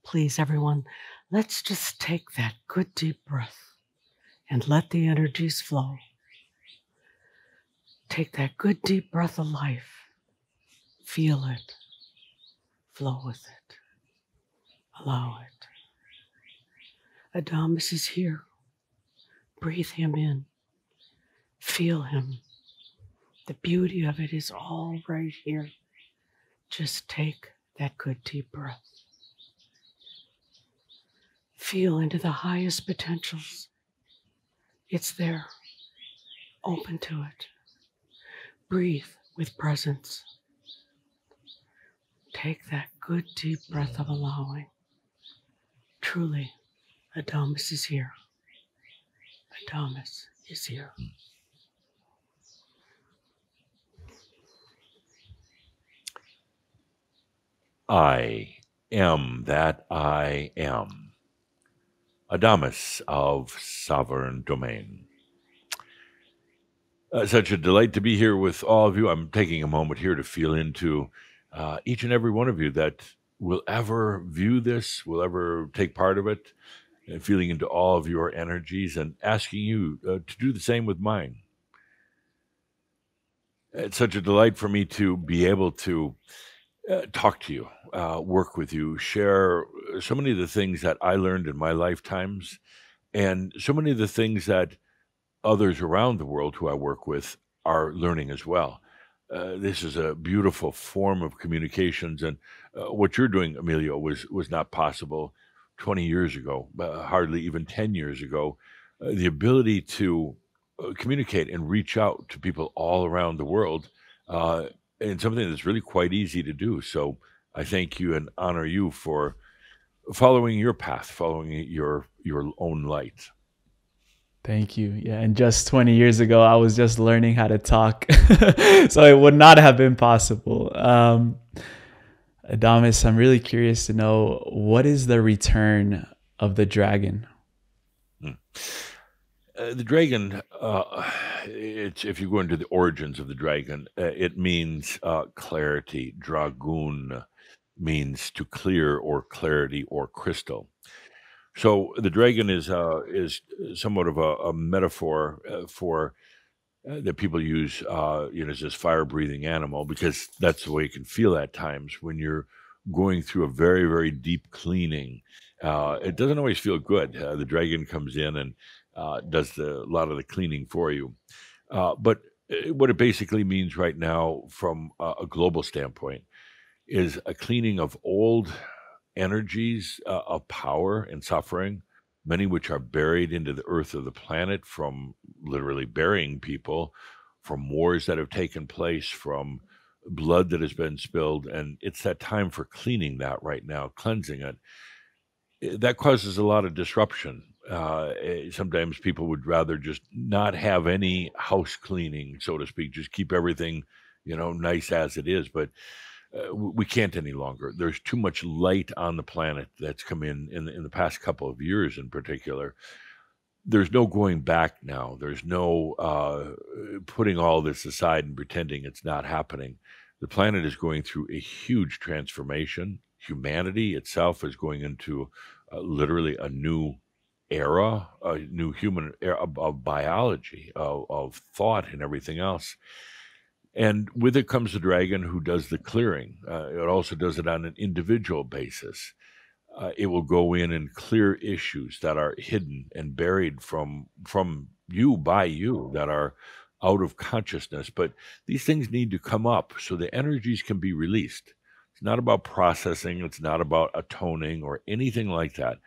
please, everyone, let's just take that good deep breath and let the energies flow. Take that good deep breath of life. Feel it. Flow with it. Allow it. Adamus is here. Breathe him in. Feel him. The beauty of it is all right here. Just take that good deep breath. Feel into the highest potentials. It's there. Open to it. Breathe with presence. Take that good deep breath of allowing. Truly, Adamus is here. Adamus is here. I am that I am. Adamus of Sovereign Domain. Such a delight to be here with all of you. I'm taking a moment here to feel into each and every one of you that will ever view this, will ever take part of it, and feeling into all of your energies and asking you to do the same with mine. It's such a delight for me to be able to talk to you, work with you, share so many of the things that I learned in my lifetimes, and so many of the things that others around the world who I work with are learning as well. This is a beautiful form of communications, and what you're doing, Emilio, was not possible 20 years ago, hardly even 10 years ago. The ability to communicate and reach out to people all around the world, and something that's really quite easy to do. So I thank you and honor you for following your path, following your own light. Thank you. Yeah, and just 20 years ago, I was just learning how to talk, so it would not have been possible. Adamus, I'm really curious to know, what is the return of the dragon? The dragon, if you go into the origins of the dragon, it means clarity. Dragoon means to clear or clarity or crystal. So the dragon is somewhat of a metaphor for that people use, as this fire-breathing animal, because that's the way it can feel at times when you're going through a very, very deep cleaning. It doesn't always feel good. The dragon comes in and does a lot of the cleaning for you. But what it basically means right now, from a global standpoint, is a cleaning of old energies of power and suffering, many which are buried into the earth of the planet from literally burying people, from wars that have taken place, from blood that has been spilled. And it's that time for cleaning that right now, cleansing it. That causes a lot of disruption. Sometimes people would rather just not have any house cleaning, so to speak, just keep everything, nice as it is. But we can't any longer. There's too much light on the planet that's come in the past couple of years in particular. There's no going back now. There's no putting all this aside and pretending it's not happening. The planet is going through a huge transformation. Humanity itself is going into literally a new era, a new human era of biology, of thought and everything else. And with it comes the dragon who does the clearing. It also does it on an individual basis. It will go in and clear issues that are hidden and buried from you, by you, that are out of consciousness. But these things need to come up so the energies can be released. It's not about processing. It's not about atoning or anything like that.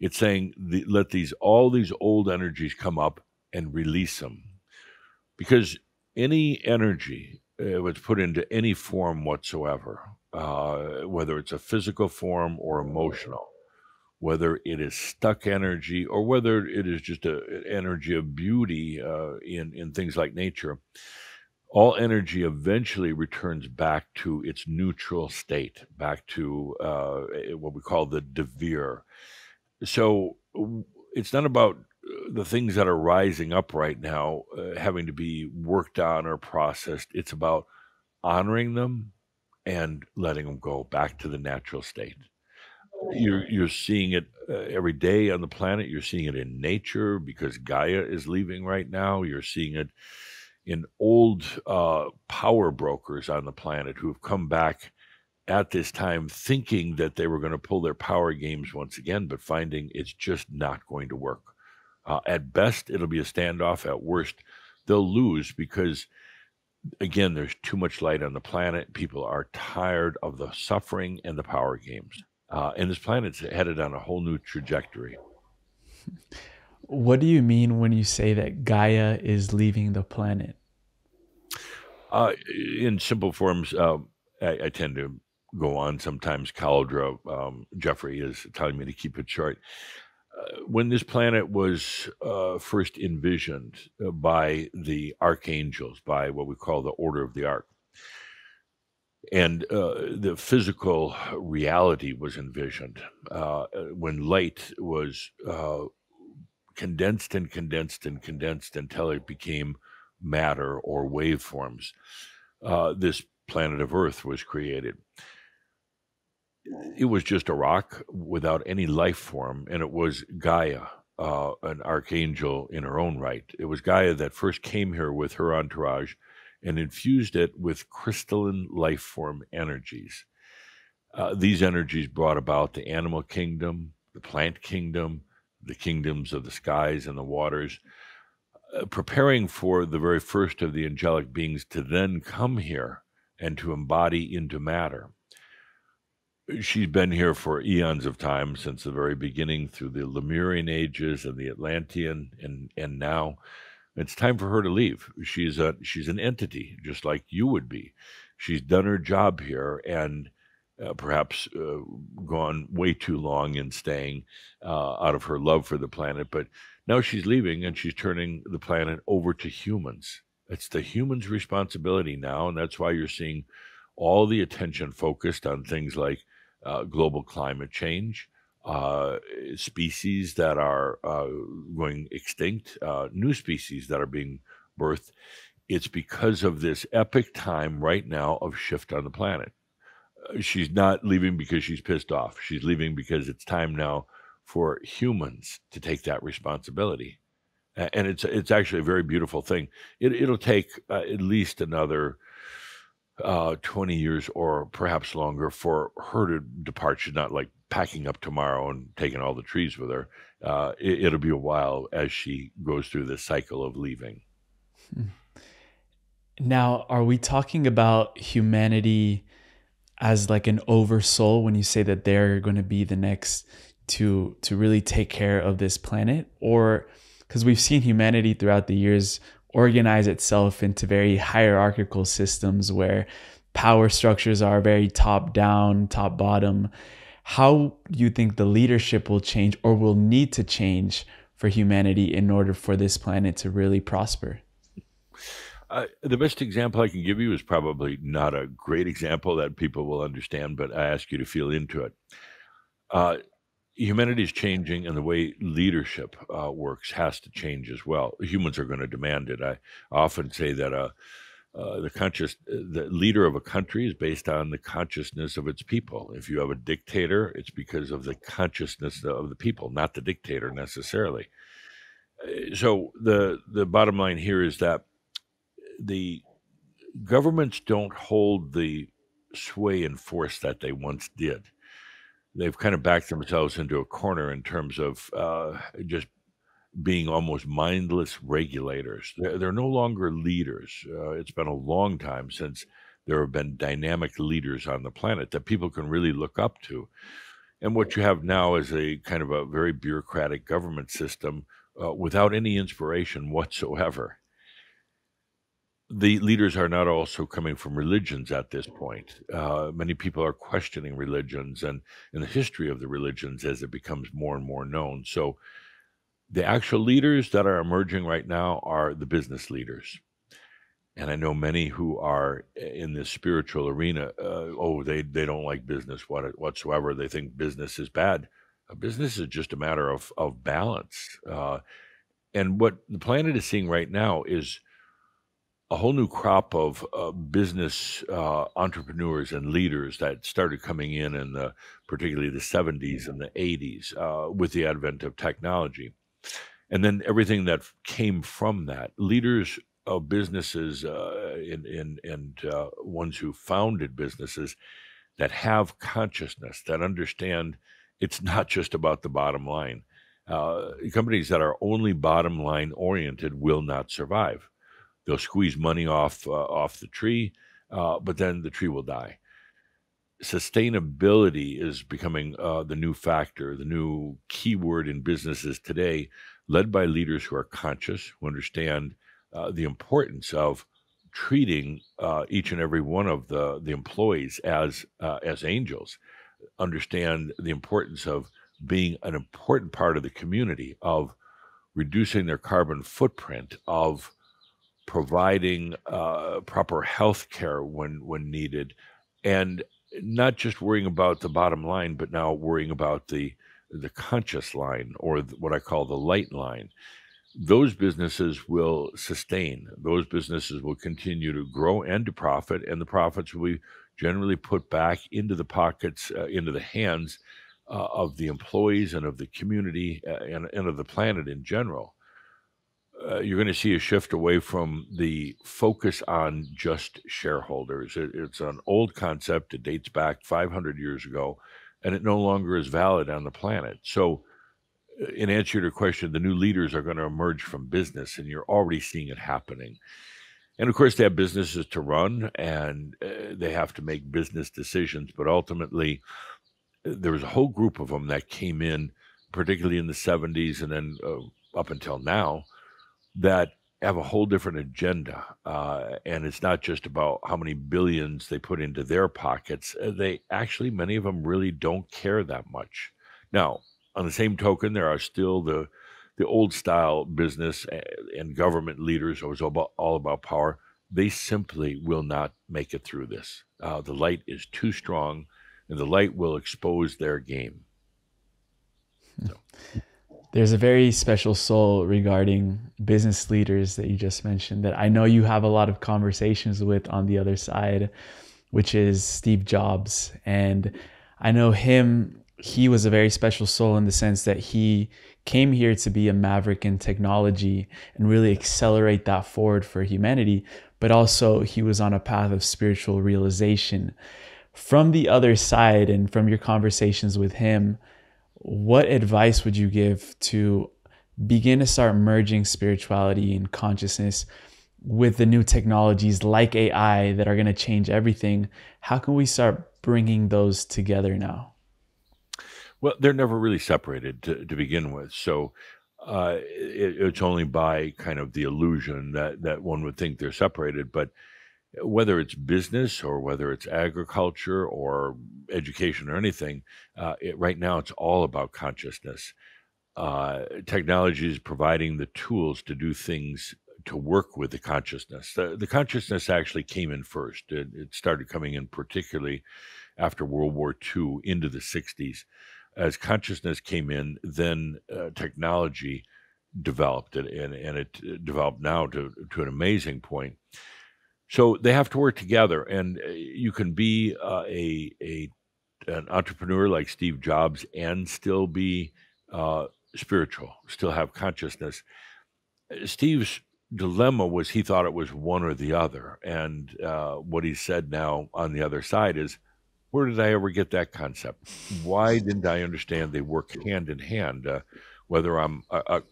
It's saying, let all these old energies come up and release them. Because any energy was put into any form whatsoever, whether it's a physical form or emotional, whether it is stuck energy or whether it is just an energy of beauty in things like nature, all energy eventually returns back to its neutral state, back to what we call the devir. So it's not about the things that are rising up right now having to be worked on or processed. It's about honoring them and letting them go back to the natural state. You're seeing it every day on the planet. You're seeing it in nature because Gaia is leaving right now. You're seeing it in old power brokers on the planet who have come back at this time thinking that they were going to pull their power games once again, but finding it's just not going to work. At best, it'll be a standoff. At worst, they'll lose because, again, there's too much light on the planet. People are tired of the suffering and the power games. And this planet's headed on a whole new trajectory. What do you mean when you say that Gaia is leaving the planet? In simple forms, I tend to go on. Sometimes Caldra, Geoffrey is telling me to keep it short. When this planet was first envisioned by the archangels, by what we call the Order of the Ark, and the physical reality was envisioned, when light was condensed and condensed and condensed until it became matter or waveforms, this planet of Earth was created. it was just a rock without any life form, and it was Gaia, an archangel in her own right. It was Gaia that first came here with her entourage and infused it with crystalline life form energies. These energies brought about the animal kingdom, the plant kingdom, the kingdoms of the skies and the waters, preparing for the very first of the angelic beings to then come here and to embody into matter. She's been here for eons of time, since the very beginning, through the Lemurian ages and the Atlantean, and now it's time for her to leave. She's an entity, just like you would be. She's done her job here, and perhaps gone way too long in staying out of her love for the planet. But now she's leaving, and she's turning the planet over to humans. It's the humans' responsibility now, and that's why you're seeing all the attention focused on things like global climate change, species that are going extinct, new species that are being birthed. It's because of this epic time right now of shift on the planet. She's not leaving because she's pissed off. She's leaving because it's time now for humans to take that responsibility. And it's actually a very beautiful thing. It'll take at least another 20 years or perhaps longer for her to depart. She's not like packing up tomorrow and taking all the trees with her. It'll be a while as she goes through this cycle of leaving. Now, are we talking about humanity as like an oversoul when you say that they're going to be the next to really take care of this planet? Or because we've seen humanity throughout the years organize itself into very hierarchical systems where power structures are very top down, top bottom. How do you think the leadership will change or will need to change for humanity in order for this planet to really prosper? The best example I can give you is probably not a great example that people will understand, but I ask you to feel into it. Humanity is changing, and the way leadership works has to change as well. Humans are going to demand it. I often say that the leader of a country is based on the consciousness of its people. If you have a dictator, it's because of the consciousness of the people, not the dictator necessarily. So the bottom line here is that the governments don't hold the sway and force that they once did. They've kind of backed themselves into a corner in terms of just being almost mindless regulators. They're no longer leaders. It's been a long time since there have been dynamic leaders on the planet that people can really look up to. And what you have now is a kind of a very bureaucratic government system without any inspiration whatsoever. The leaders are not also coming from religions at this point. Many people are questioning religions and the history of the religions as it becomes more and more known. So the actual leaders that are emerging right now are the business leaders. And I know many who are in this spiritual arena, they don't like business whatsoever. They think business is bad. Business is just a matter of balance. And what the planet is seeing right now is a whole new crop of business entrepreneurs and leaders that started coming in particularly the 70s and the 80s with the advent of technology. And then everything that came from that, leaders of businesses and ones who founded businesses that have consciousness, that understand it's not just about the bottom line. Companies that are only bottom line oriented will not survive. They'll squeeze money off the tree, but then the tree will die. Sustainability is becoming the new factor, the new keyword in businesses today, led by leaders who are conscious, who understand the importance of treating each and every one of the employees as angels, understand the importance of being an important part of the community, of reducing their carbon footprint, of providing proper health care when needed, and not just worrying about the bottom line, but now worrying about the conscious line, or what I call the light line. Those businesses will sustain. Those businesses will continue to grow and to profit, and the profits will be generally put back into the pockets, into the hands of the employees and of the community and of the planet in general. You're going to see a shift away from the focus on just shareholders. It's an old concept. It dates back 500 years ago, and it no longer is valid on the planet. So, in answer to your question, the new leaders are going to emerge from business, and you're already seeing it happening. And of course, they have businesses to run, and they have to make business decisions. But ultimately, there was a whole group of them that came in, particularly in the 70s and then up until now, that have a whole different agenda. And it's not just about how many billions they put into their pockets. They actually, many of them really don't care that much. Now, on the same token, there are still the old style business and government leaders who was all about power. They simply will not make it through this. The light is too strong, and the light will expose their game. So. There's a very special soul regarding business leaders that you just mentioned that I know you have a lot of conversations with on the other side, which is Steve Jobs. And I know he was a very special soul in the sense that he came here to be a maverick in technology and really accelerate that forward for humanity. But also he was on a path of spiritual realization. From the other side and from your conversations with him, what advice would you give to begin to start merging spirituality and consciousness with the new technologies like AI that are going to change everything? How can we start bringing those together now? Well, they're never really separated to begin with. So it's only by kind of the illusion that one would think they're separated. But whether it's business or whether it's agriculture or education or anything, right now it's all about consciousness. Technology is providing the tools to do things to work with the consciousness. The consciousness actually came in first. It started coming in particularly after World War II into the 60s. As consciousness came in, then technology developed it, and it developed now to an amazing point. So they have to work together, and you can be an entrepreneur like Steve Jobs and still be spiritual, still have consciousness. Steve's dilemma was he thought it was one or the other, and what he said now on the other side is, where did I ever get that concept? Why didn't I understand they work hand in hand? Whether I'm a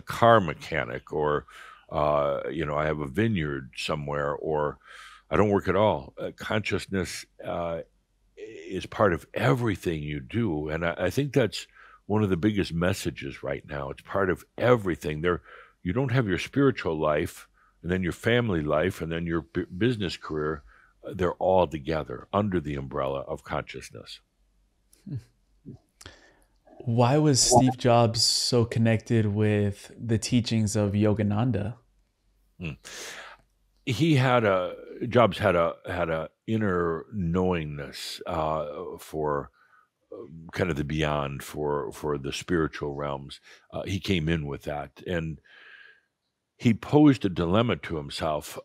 car mechanic or I have a vineyard somewhere, or I don't work at all. Consciousness is part of everything you do. And I think that's one of the biggest messages right now. It's part of everything. You don't have your spiritual life and then your family life and then your business career. They're all together under the umbrella of consciousness. Why was Steve Jobs so connected with the teachings of Yogananda? Jobs had a inner knowingness for kind of the beyond, for the spiritual realms. He came in with that, and he posed a dilemma to himself.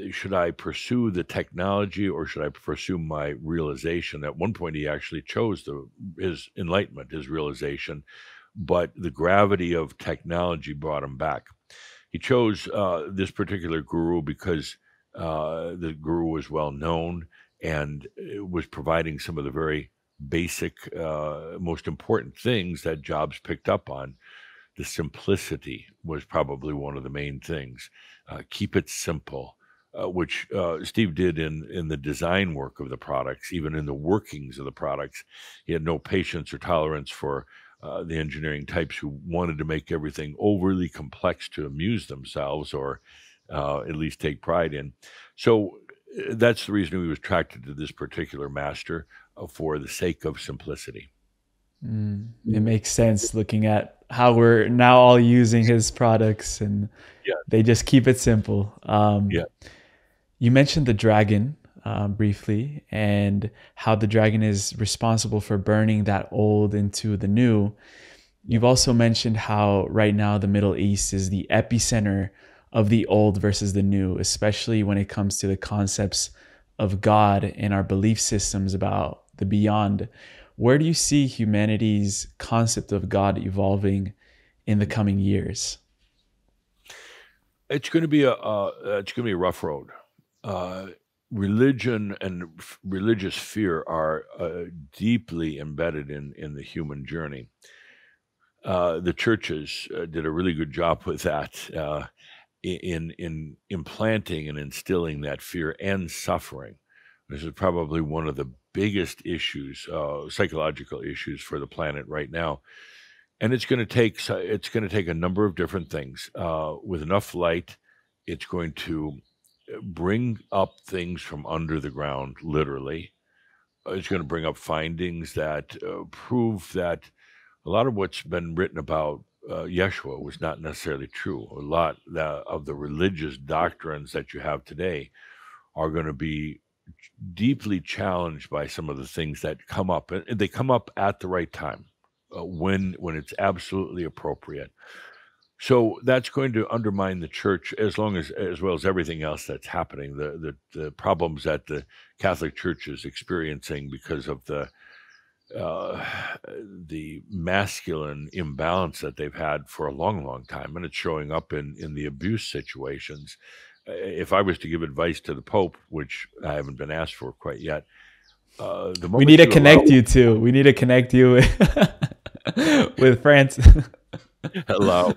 Should I pursue the technology or should I pursue my realization? At one point, he actually chose his enlightenment, his realization, but the gravity of technology brought him back. He chose this particular guru because the guru was well known and was providing some of the very basic, most important things that Jobs picked up on. The simplicity was probably one of the main things. Keep it simple, which Steve did in the design work of the products, even in the workings of the products. He had no patience or tolerance for the engineering types who wanted to make everything overly complex to amuse themselves or at least take pride in. So that's the reason he was attracted to this particular master, for the sake of simplicity. It makes sense looking at how we're now all using his products, and they just keep it simple. You mentioned the dragon briefly, and how the dragon is responsible for burning that old into the new. You've also mentioned how right now the Middle East is the epicenter of the old versus the new, especially when it comes to the concepts of God and our belief systems about the beyond, where do you see humanity's concept of God evolving in the coming years? It's going to be a rough road. Religion and religious fear are deeply embedded in the human journey. The churches did a really good job with that in implanting and instilling that fear and suffering. This is probably one of the biggest issues, psychological issues for the planet right now. And it's going to take a number of different things. With enough light, it's going to bring up things from under the ground, literally. It's going to bring up findings that prove that a lot of what's been written about Yeshua was not necessarily true. A lot of the religious doctrines that you have today are going to be deeply challenged by some of the things that come up, and they come up at the right time, when it's absolutely appropriate. So that's going to undermine the church as well as everything else that's happening. The problems that the Catholic Church is experiencing because of the masculine imbalance that they've had for a long, long time, and it's showing up in the abuse situations. If I was to give advice to the Pope, which I haven't been asked for quite yet, we need to connect you two. We need to connect you with France. Allow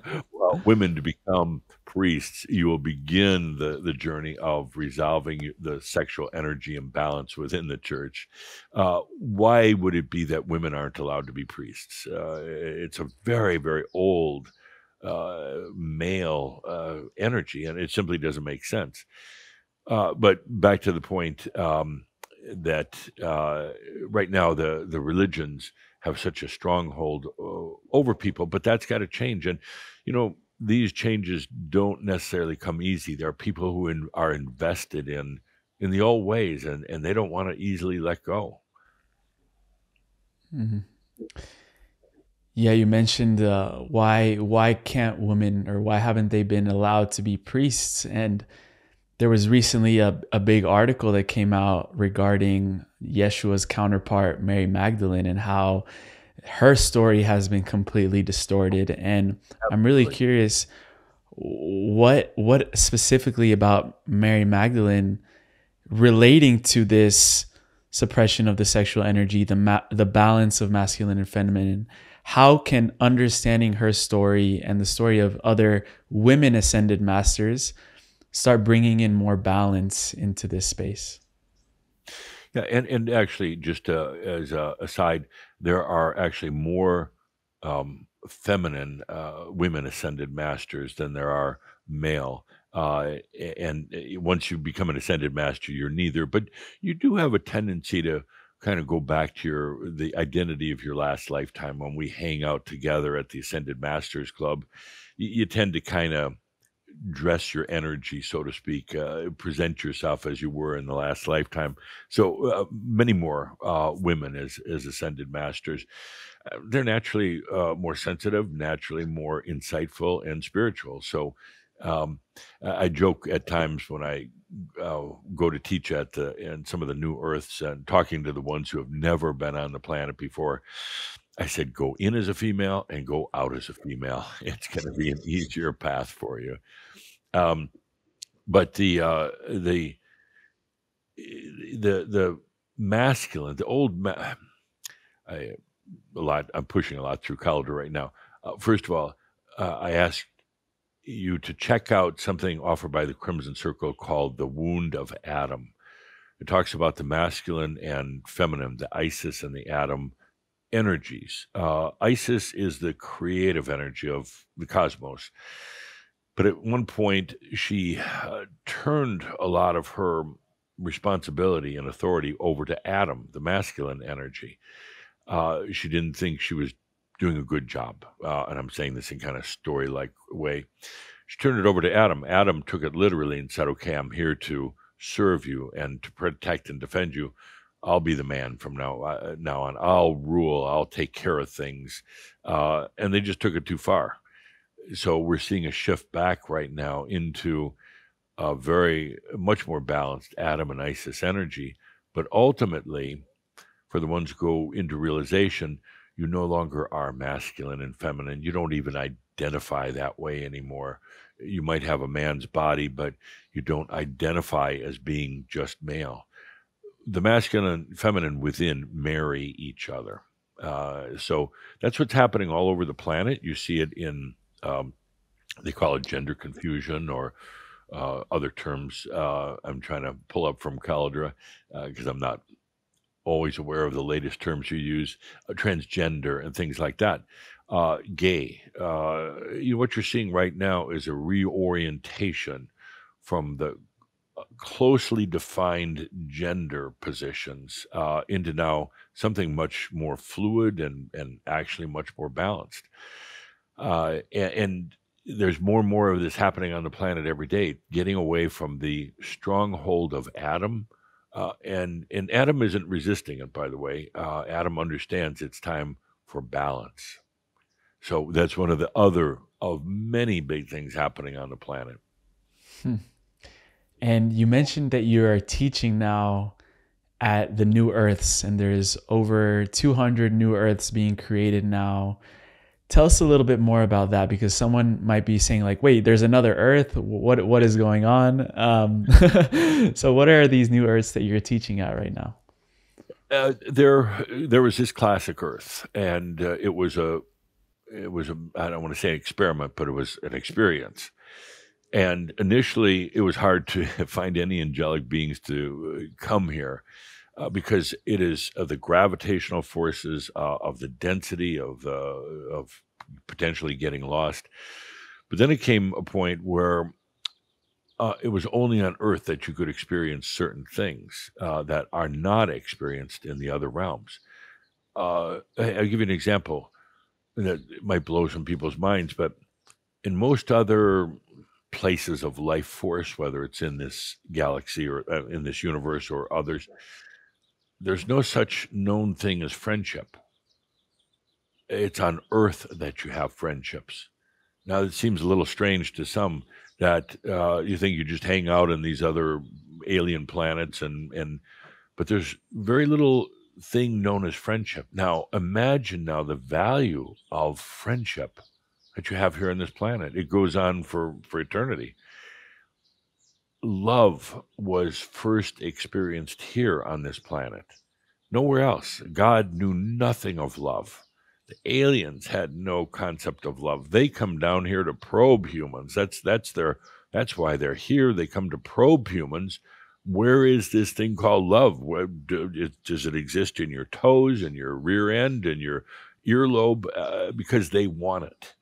women to become priests, you will begin the journey of resolving the sexual energy imbalance within the church. Why would it be that women aren't allowed to be priests? It's a very, very old male energy, and it simply doesn't make sense. But back to the point that right now the religions have such a stronghold over people, but that's got to change. And, these changes don't necessarily come easy. There are people who are invested in the old ways, and they don't want to easily let go. Mm-hmm. Yeah, you mentioned why can't women, or why haven't they been allowed to be priests? And there was recently a big article that came out regarding Yeshua's counterpart, Mary Magdalene, and how her story has been completely distorted. And I'm really curious, what specifically about Mary Magdalene relating to this suppression of the sexual energy, the balance of masculine and feminine, how can understanding her story and the story of other women ascended masters start bringing in more balance into this space? Yeah, and actually, just as a aside, there are actually more feminine women ascended masters than there are male. And once you become an ascended master, you're neither. But you do have a tendency to kind of go back to the identity of your last lifetime. When we hang out together at the Ascended Masters Club, you tend to kind of dress your energy, so to speak, present yourself as you were in the last lifetime. So many more women as ascended masters. They're naturally more sensitive, naturally more insightful and spiritual. So I joke at times when I go to teach in some of the new earths and talking to the ones who have never been on the planet before. I said, go in as a female and go out as a female. It's going to be an easier path for you. But the masculine, the old, I'm pushing a lot through Calder right now. First of all, I asked you to check out something offered by the Crimson Circle called The Wound of Adam. It talks about the masculine and feminine, the Isis and the Adam energies. Isis is the creative energy of the cosmos. But at one point, she turned a lot of her responsibility and authority over to Adam, the masculine energy. She didn't think she was doing a good job. And I'm saying this in kind of story-like way. She turned it over to Adam. Adam took it literally and said, okay, I'm here to serve you and to protect and defend you. I'll be the man from now on. I'll rule. I'll take care of things. And they just took it too far. So we're seeing a shift back right now into very much more balanced Adam and Isis energy. But ultimately, for the ones who go into realization, you no longer are masculine and feminine. You don't even identify that way anymore. You might have a man's body, but you don't identify as being just male. The masculine and feminine within marry each other. So that's what's happening all over the planet. You see it in, they call it gender confusion, or other terms I'm trying to pull up from Caldera because I'm not always aware of the latest terms you use, transgender and things like that. Gay. What you're seeing right now is a reorientation from the closely defined gender positions into now something much more fluid and actually much more balanced. And there's more and more of this happening on the planet every day, getting away from the stronghold of Adam. And Adam isn't resisting it, by the way. Adam understands it's time for balance. So that's one of the other of many big things happening on the planet. And you mentioned that you are teaching now at the New Earths, and there's over 200 New Earths being created now. Tell us a little bit more about that, because someone might be saying like, wait, there's another Earth. What is going on? So what are these New Earths that you're teaching at right now? There was this classic Earth, and it was a I don't want to say an experiment, but it was an experience. And initially, it was hard to find any angelic beings to come here because it is the gravitational forces of the density of potentially getting lost. But then it came a point where it was only on Earth that you could experience certain things that are not experienced in the other realms. I'll give you an example that might blow some people's minds, but in most other places of life force, whether it's in this galaxy or in this universe or others, there's no such known thing as friendship. It's on Earth that you have friendships. Now, it seems a little strange to some that you think you just hang out in these other alien planets, but there's very little thing known as friendship. Now, imagine now the value of friendship that you have here on this planet. It goes on for eternity. Love was first experienced here on this planet. Nowhere else. God knew nothing of love. The aliens had no concept of love. They come down here to probe humans. That's why they're here. They come to probe humans. Where is this thing called love? Does it exist in your toes, in your rear end, in your earlobe? Because they want it.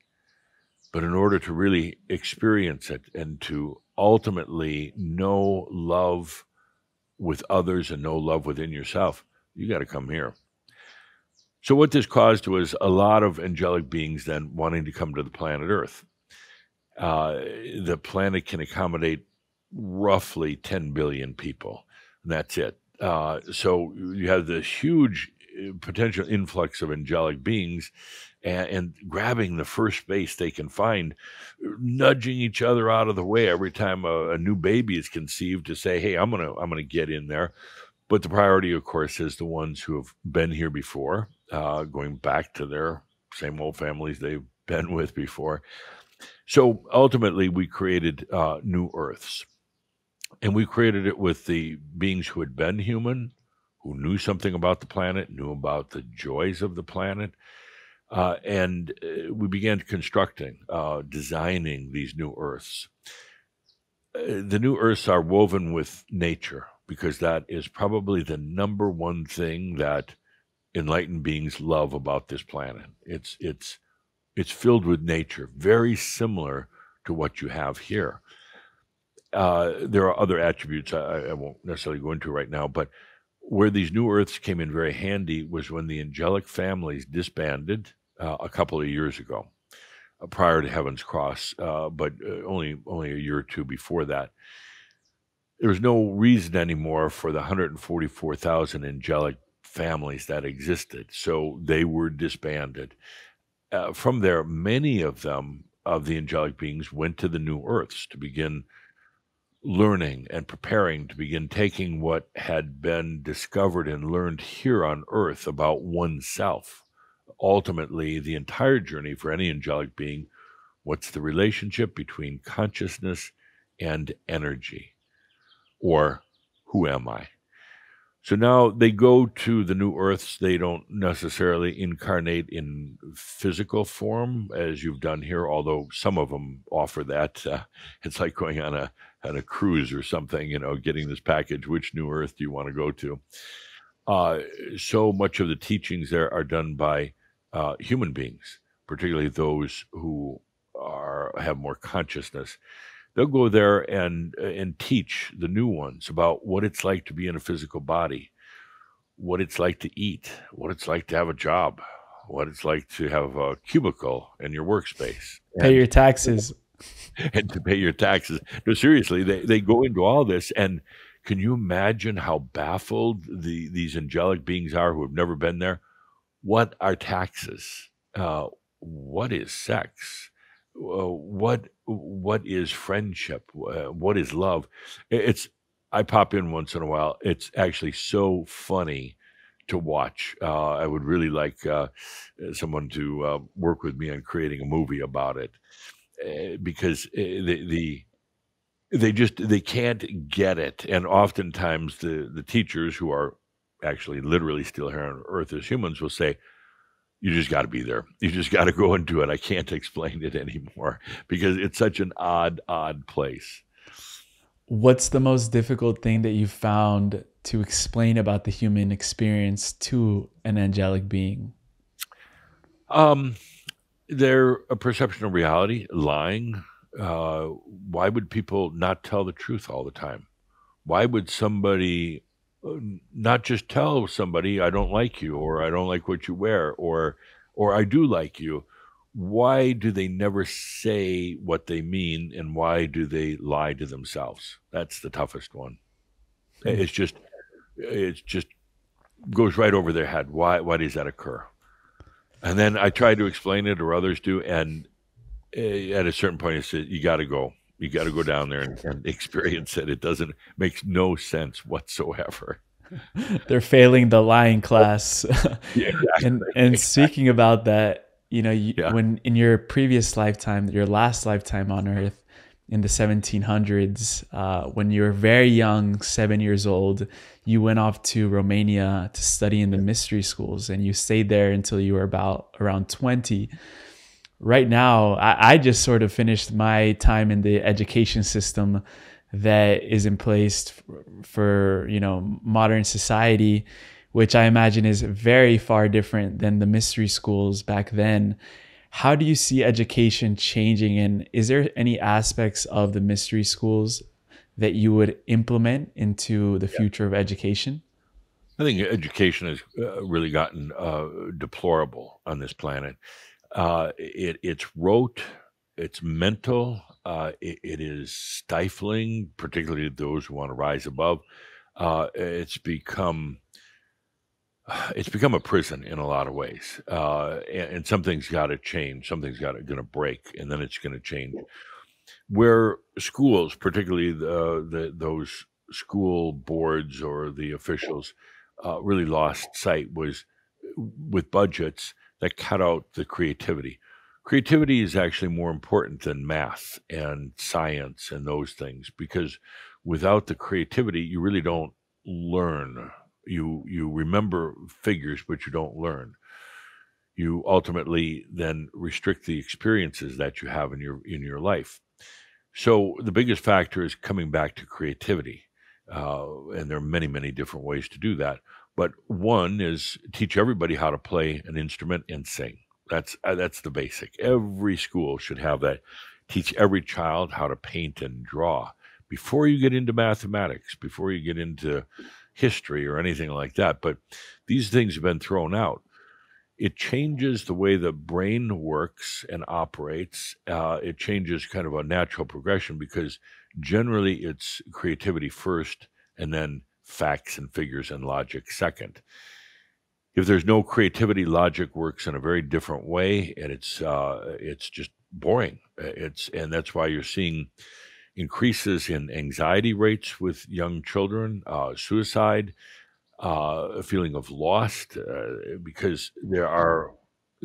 But in order to really experience it and to ultimately know love with others and know love within yourself, you got to come here. So what this caused was a lot of angelic beings then wanting to come to the planet Earth. The planet can accommodate roughly 10 billion people, and that's it. So you have this huge potential influx of angelic beings, and grabbing the first space they can find, nudging each other out of the way every time a new baby is conceived to say, hey, I'm gonna get in there. But the priority, of course, is the ones who have been here before, going back to their same old families they've been with before. So ultimately, we created New Earths. And we created it with the beings who had been human, who knew something about the planet, knew about the joys of the planet. And we began constructing, designing these New Earths. The New Earths are woven with nature, because that is probably the number one thing that enlightened beings love about this planet. It's filled with nature, very similar to what you have here. There are other attributes I won't necessarily go into right now, but where these New Earths came in very handy was when the angelic families disbanded a couple of years ago, prior to Heaven's Cross, but only a year or two before that. There was no reason anymore for the 144,000 angelic families that existed, so they were disbanded. From there, many of them, of the angelic beings, went to the New Earths to begin learning and preparing to begin taking what had been discovered and learned here on Earth about oneself. Ultimately, the entire journey for any angelic being, what's the relationship between consciousness and energy? Or who am I? So now they go to the new Earths. They don't necessarily incarnate in physical form as you've done here, although some of them offer that. It's like going on a cruise or something, getting this package. Which new Earth do you want to go to? So much of the teachings there are done by human beings, particularly those who have more consciousness. They'll go there and teach the new ones about what it's like to be in a physical body, what it's like to eat, what it's like to have a job, what it's like to have a cubicle in your workspace. Pay your taxes. And to pay your taxes. No, seriously, they go into all this. And can you imagine how baffled these angelic beings are who have never been there? What are taxes? What is sex? What is friendship? What is love? I pop in once in a while. It's actually so funny to watch. I would really like someone to work with me on creating a movie about it, because they can't get it. And oftentimes the teachers, who are actually literally still here on Earth as humans, will say, you just got to be there. You just got to go and do it. I can't explain it anymore because it's such an odd place. What's the most difficult thing that you found to explain about the human experience to an angelic being? Their perception of reality, lying. Why would people not tell the truth all the time? Why would somebody not just tell somebody, I don't like you, or I don't like what you wear, or I do like you? Why do they never say what they mean, and why do they lie to themselves? That's the toughest one. It's just goes right over their head. Why does that occur? And then I try to explain it, or others do, and at a certain point, it's you got to go. You got to go down there and experience it. It makes no sense whatsoever. They're failing the lying class. Yeah, exactly. And speaking about that, when in your previous lifetime, your last lifetime on Earth in the 1700s, when you were very young, 7 years old, you went off to Romania to study in the mystery schools, and you stayed there until you were around 20. Right now, I just sort of finished my time in the education system that is in place for modern society, which I imagine is very far different than the mystery schools back then. How do you see education changing, and is there any aspects of the mystery schools that you would implement into the future of education? I think education has really gotten deplorable on this planet. It's rote, it's mental, it is stifling, particularly those who want to rise above. It's become a prison in a lot of ways, and something's got to change. Something's going to break, and then it's going to change. Where schools, particularly those school boards or the officials, really lost sight was with budgets that cut out the creativity. Creativity is actually more important than math and science and those things, because without the creativity, you really don't learn. You remember figures, but you don't learn. You ultimately then restrict the experiences that you have in your life. So the biggest factor is coming back to creativity, and there are many different ways to do that. But one is teach everybody how to play an instrument and sing. That's the basic. Every school should have that. Teach every child how to paint and draw before you get into mathematics, before you get into history or anything like that. But these things have been thrown out. It changes the way the brain works and operates. It changes kind of a natural progression, because generally it's creativity first and then facts and figures and logic second. If there's no creativity, logic works in a very different way, and it's just boring. And that's why you're seeing increases in anxiety rates with young children, suicide, a feeling of lost, because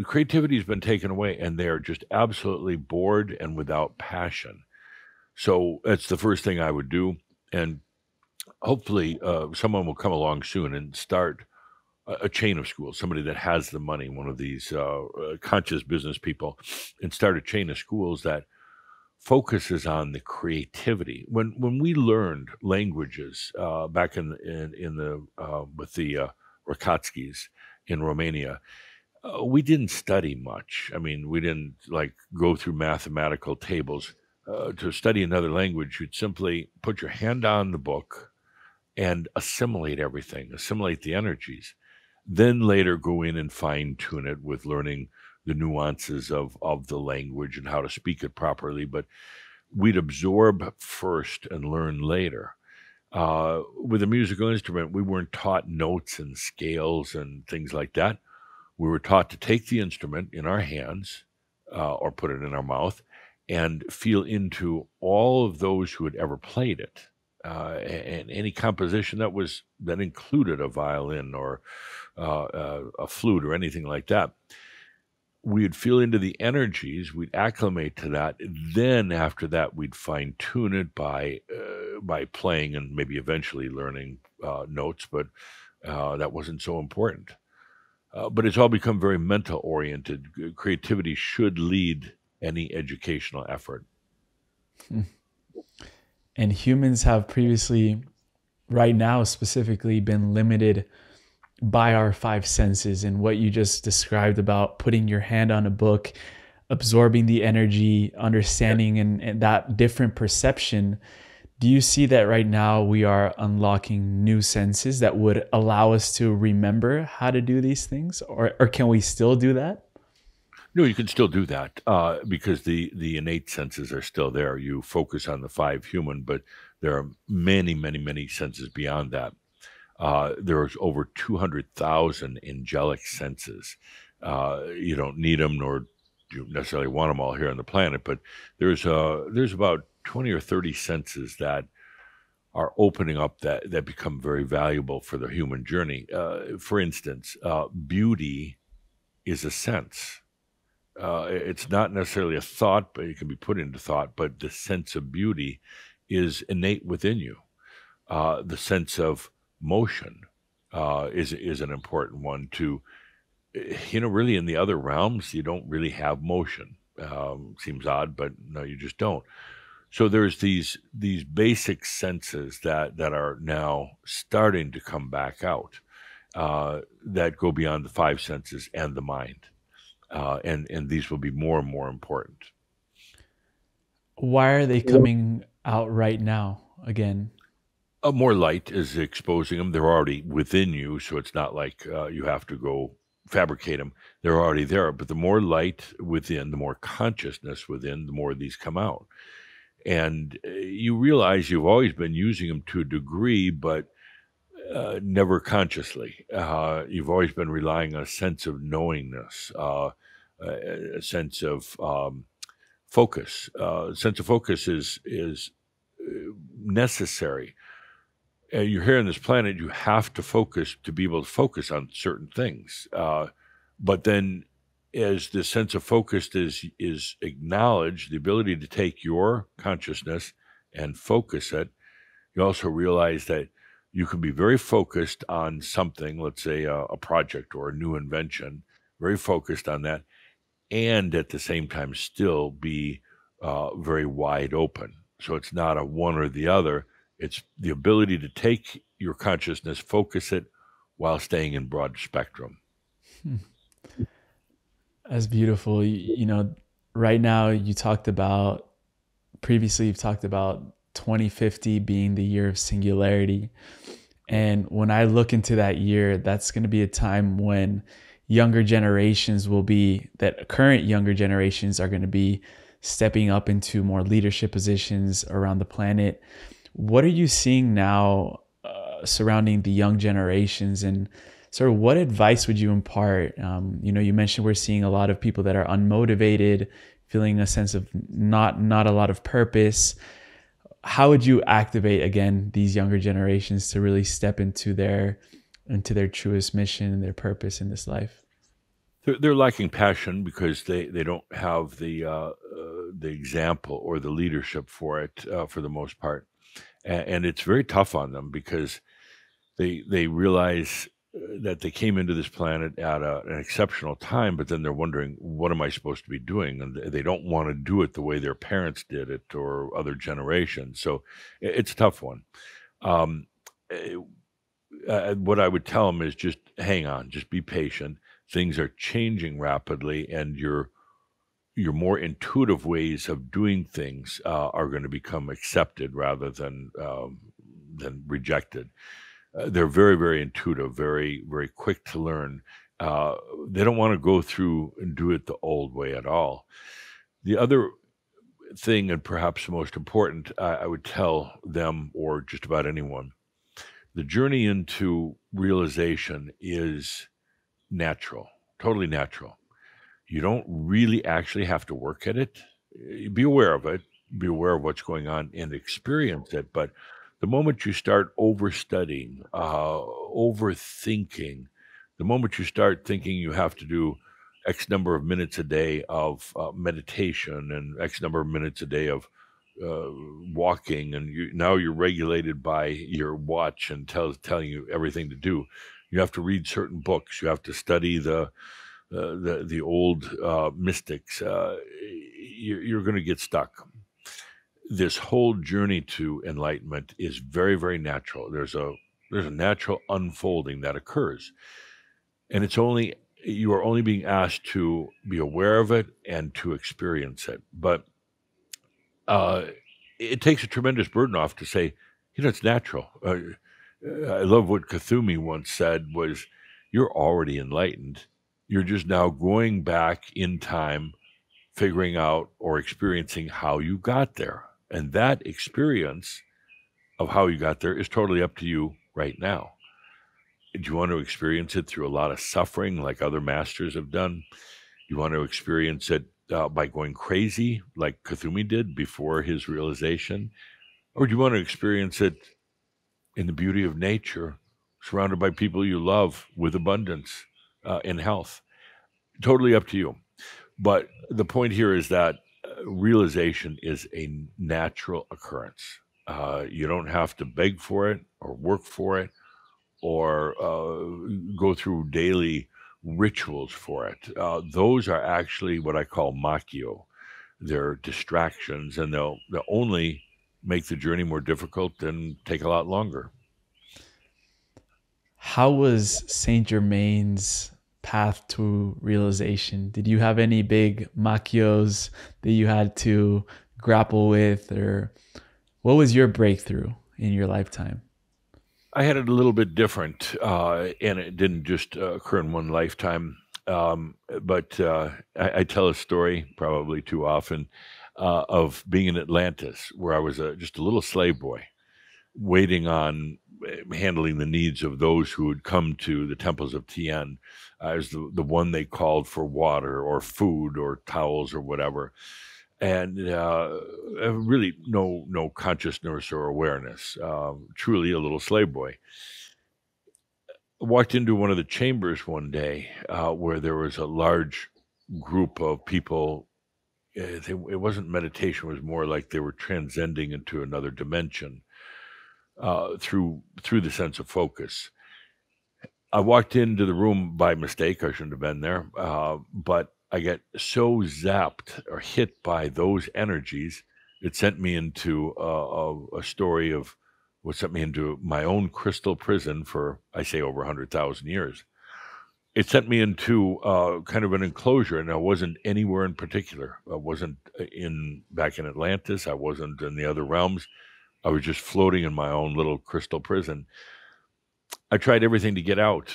creativity has been taken away and they're just absolutely bored and without passion. So that's the first thing I would do. And hopefully someone will come along soon and start a chain of schools, somebody that has the money, one of these conscious business people, and start a chain of schools that focuses on the creativity. When we learned languages back in the with the Rakatskis in Romania, we didn't study much. I mean, we didn't like go through mathematical tables. To study another language, you'd simply put your hand on the book and assimilate everything, assimilate the energies. Then later go in and fine tune it with learning the nuances of the language and how to speak it properly. But we'd absorb first and learn later. With a musical instrument, we weren't taught notes and scales and things like that. We were taught to take the instrument in our hands or put it in our mouth and feel into all of those who had ever played it. And any composition that included a violin or a flute or anything like that. We'd feel into the energies, we'd acclimate to that. Then after that, we'd fine tune it by playing and maybe eventually learning notes, but that wasn't so important. But it's all become very mental oriented. Creativity should lead any educational effort. And humans have previously, right now specifically, been limited by our five senses, and what you just described about putting your hand on a book, absorbing the energy, understanding and that different perception. Do you see that right now we are unlocking new senses that would allow us to remember how to do these things? Or can we still do that? No, you can still do that because the innate senses are still there. You focus on the five human, but there are many, many, many senses beyond that. There's over 200,000 angelic senses. You don't need them, nor do you necessarily want them all here on the planet, but there's about 20 or 30 senses that are opening up that become very valuable for the human journey. For instance, beauty is a sense. It's not necessarily a thought, but it can be put into thought, but the sense of beauty is innate within you. The sense of motion is an important one too. Really in the other realms, you don't really have motion. Seems odd, but no, you just don't. So there's these basic senses that are now starting to come back out that go beyond the five senses and the mind. And these will be more and more important. Why are they coming out right now again? More light is exposing them. They're already within you, so it's not like you have to go fabricate them. They're already there. But the more light within, the more consciousness within, the more these come out. And you realize you've always been using them to a degree, but never consciously. You've always been relying on a sense of knowingness, a sense of focus. Sense of focus is necessary. You're here on this planet, you have to focus to be able to focus on certain things. But then as the sense of focus is acknowledged, the ability to take your consciousness and focus it, you also realize that you can be very focused on something, let's say a project or a new invention, very focused on that, and at the same time still be very wide open. So it's not a one or the other. It's the ability to take your consciousness, focus it while staying in broad spectrum. That's beautiful. You know, right now previously you've talked about 2050 being the year of singularity. And when I look into that year, that's going to be a time when current younger generations are going to be stepping up into more leadership positions around the planet. What are you seeing now surrounding the young generations, and sort of what advice would you impart? You mentioned we're seeing a lot of people that are unmotivated, feeling a sense of not a lot of purpose. how would you activate again these younger generations to really step into their truest mission and their purpose in this life? They're lacking passion because they don't have the example or the leadership for it for the most part, and it's very tough on them because they realize that they came into this planet at an exceptional time, but then they're wondering, what am I supposed to be doing? And they don't want to do it the way their parents did it or other generations. So it's a tough one. Um, eh, what I would tell them is just hang on, just be patient. Things are changing rapidly, and your more intuitive ways of doing things are going to become accepted rather than rejected. They're very, very intuitive, very, very quick to learn. They don't want to go through and do it the old way at all. The other thing, and perhaps the most important, I would tell them, or just about anyone, the journey into realization is natural, totally natural. You don't really actually have to work at it. Be aware of it, be aware of what's going on and experience it. But the moment you start overstudying, overthinking, the moment you start thinking you have to do X number of minutes a day of meditation and X number of minutes a day of walking, and now you're regulated by your watch and telling you everything to do. You have to read certain books. You have to study the old mystics. You're going to get stuck. This whole journey to enlightenment is very, very natural. There's a natural unfolding that occurs, and you are only being asked to be aware of it and to experience it. But it takes a tremendous burden off to say, it's natural. I love what Kuthumi once said was, you're already enlightened. You're just now going back in time, figuring out or experiencing how you got there. And that experience of how you got there is totally up to you right now. Do you want to experience it through a lot of suffering like other masters have done? You want to experience it by going crazy like Kuthumi did before his realization? Or do you want to experience it in the beauty of nature, surrounded by people you love, with abundance and health? Totally up to you. But the point here is that realization is a natural occurrence. You don't have to beg for it or work for it or go through daily rituals for it. Those are actually what I call machio. They're distractions, and they'll only make the journey more difficult and take a lot longer. How was Saint Germain's path to realization? Did you have any big machios that you had to grapple with, or what was your breakthrough in your lifetime? I had it a little bit different, and it didn't just occur in one lifetime. But I tell a story, probably too often, of being in Atlantis, where I was just a little slave boy, waiting on handling the needs of those who had come to the temples of Tien. I was the one they called for water or food or towels or whatever. And really no consciousness or awareness, truly a little slave boy. I walked into one of the chambers one day where there was a large group of people. It wasn't meditation, it was more like they were transcending into another dimension through the sense of focus. I walked into the room by mistake. I shouldn't have been there, but I got so zapped or hit by those energies, it sent me into a story of what sent me into my own crystal prison for, I say, over 100,000 years. It sent me into kind of an enclosure, and I wasn't anywhere in particular. I wasn't back in Atlantis. I wasn't in the other realms. I was just floating in my own little crystal prison. I tried everything to get out,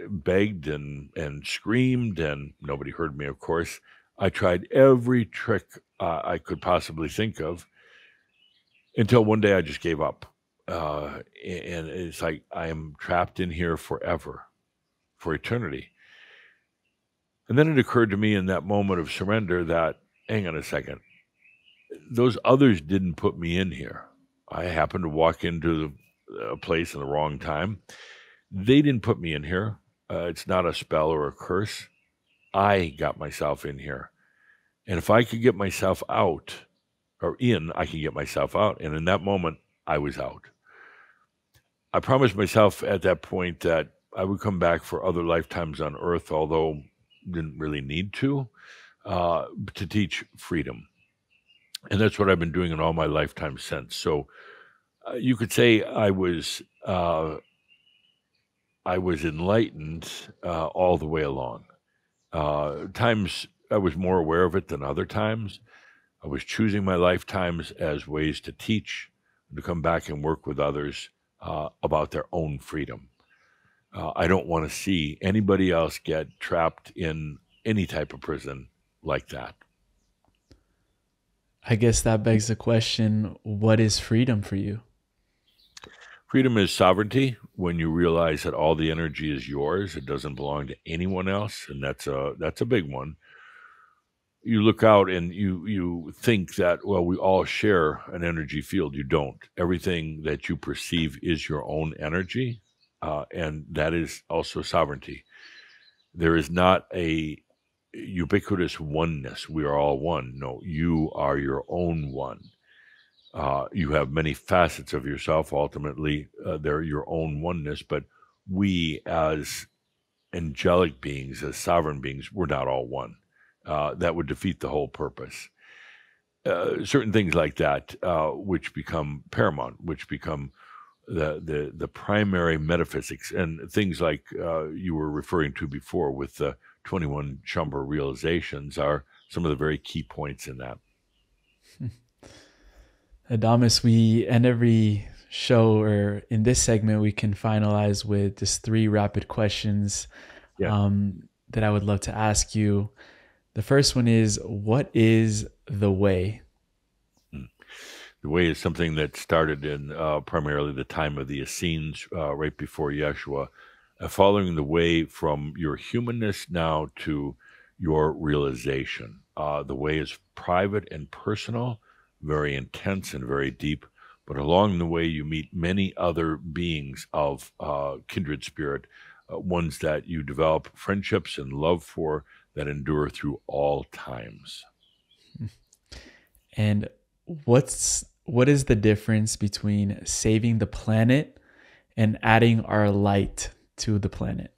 begged and screamed, and nobody heard me, of course. I tried every trick I could possibly think of until one day I just gave up. And it's like, I am trapped in here forever, for eternity. And then it occurred to me in that moment of surrender that, hang on a second, those others didn't put me in here. I happened to walk into a place in the wrong time. They didn't put me in here. It's not a spell or a curse. I got myself in here. And if I could get myself out, or in, I could get myself out. And in that moment, I was out. I promised myself at that point that I would come back for other lifetimes on Earth, although didn't really need to teach freedom. And that's what I've been doing in all my lifetimes since. So you could say I was enlightened all the way along. Times I was more aware of it than other times. I was choosing my lifetimes as ways to teach, to come back and work with others about their own freedom. I don't want to see anybody else get trapped in any type of prison like that. I guess that begs the question, what is freedom for you? Freedom is sovereignty. When you realize that all the energy is yours, it doesn't belong to anyone else, and that's a big one. You look out and you think that, well, we all share an energy field. You don't. Everything that you perceive is your own energy, and that is also sovereignty. There is not a ubiquitous oneness. We are all one. No, you are your own one. You have many facets of yourself. Ultimately, they're your own oneness, but we as angelic beings, as sovereign beings, we're not all one. That would defeat the whole purpose. Certain things like that, which become paramount, which become the primary metaphysics, and things like you were referring to before with the 21 Shaumbra realizations are some of the very key points in that. Adamus, we end every show, or in this segment, we can finalize with just 3 rapid questions that I would love to ask you. The first one is, what is the way? The way is something that started in primarily the time of the Essenes, right before Yeshua, following the way from your humanness now to your realization. The way is private and personal, very intense and very deep, but along the way you meet many other beings of kindred spirit, ones that you develop friendships and love for that endure through all times. And what is the difference between saving the planet and adding our light to the planet?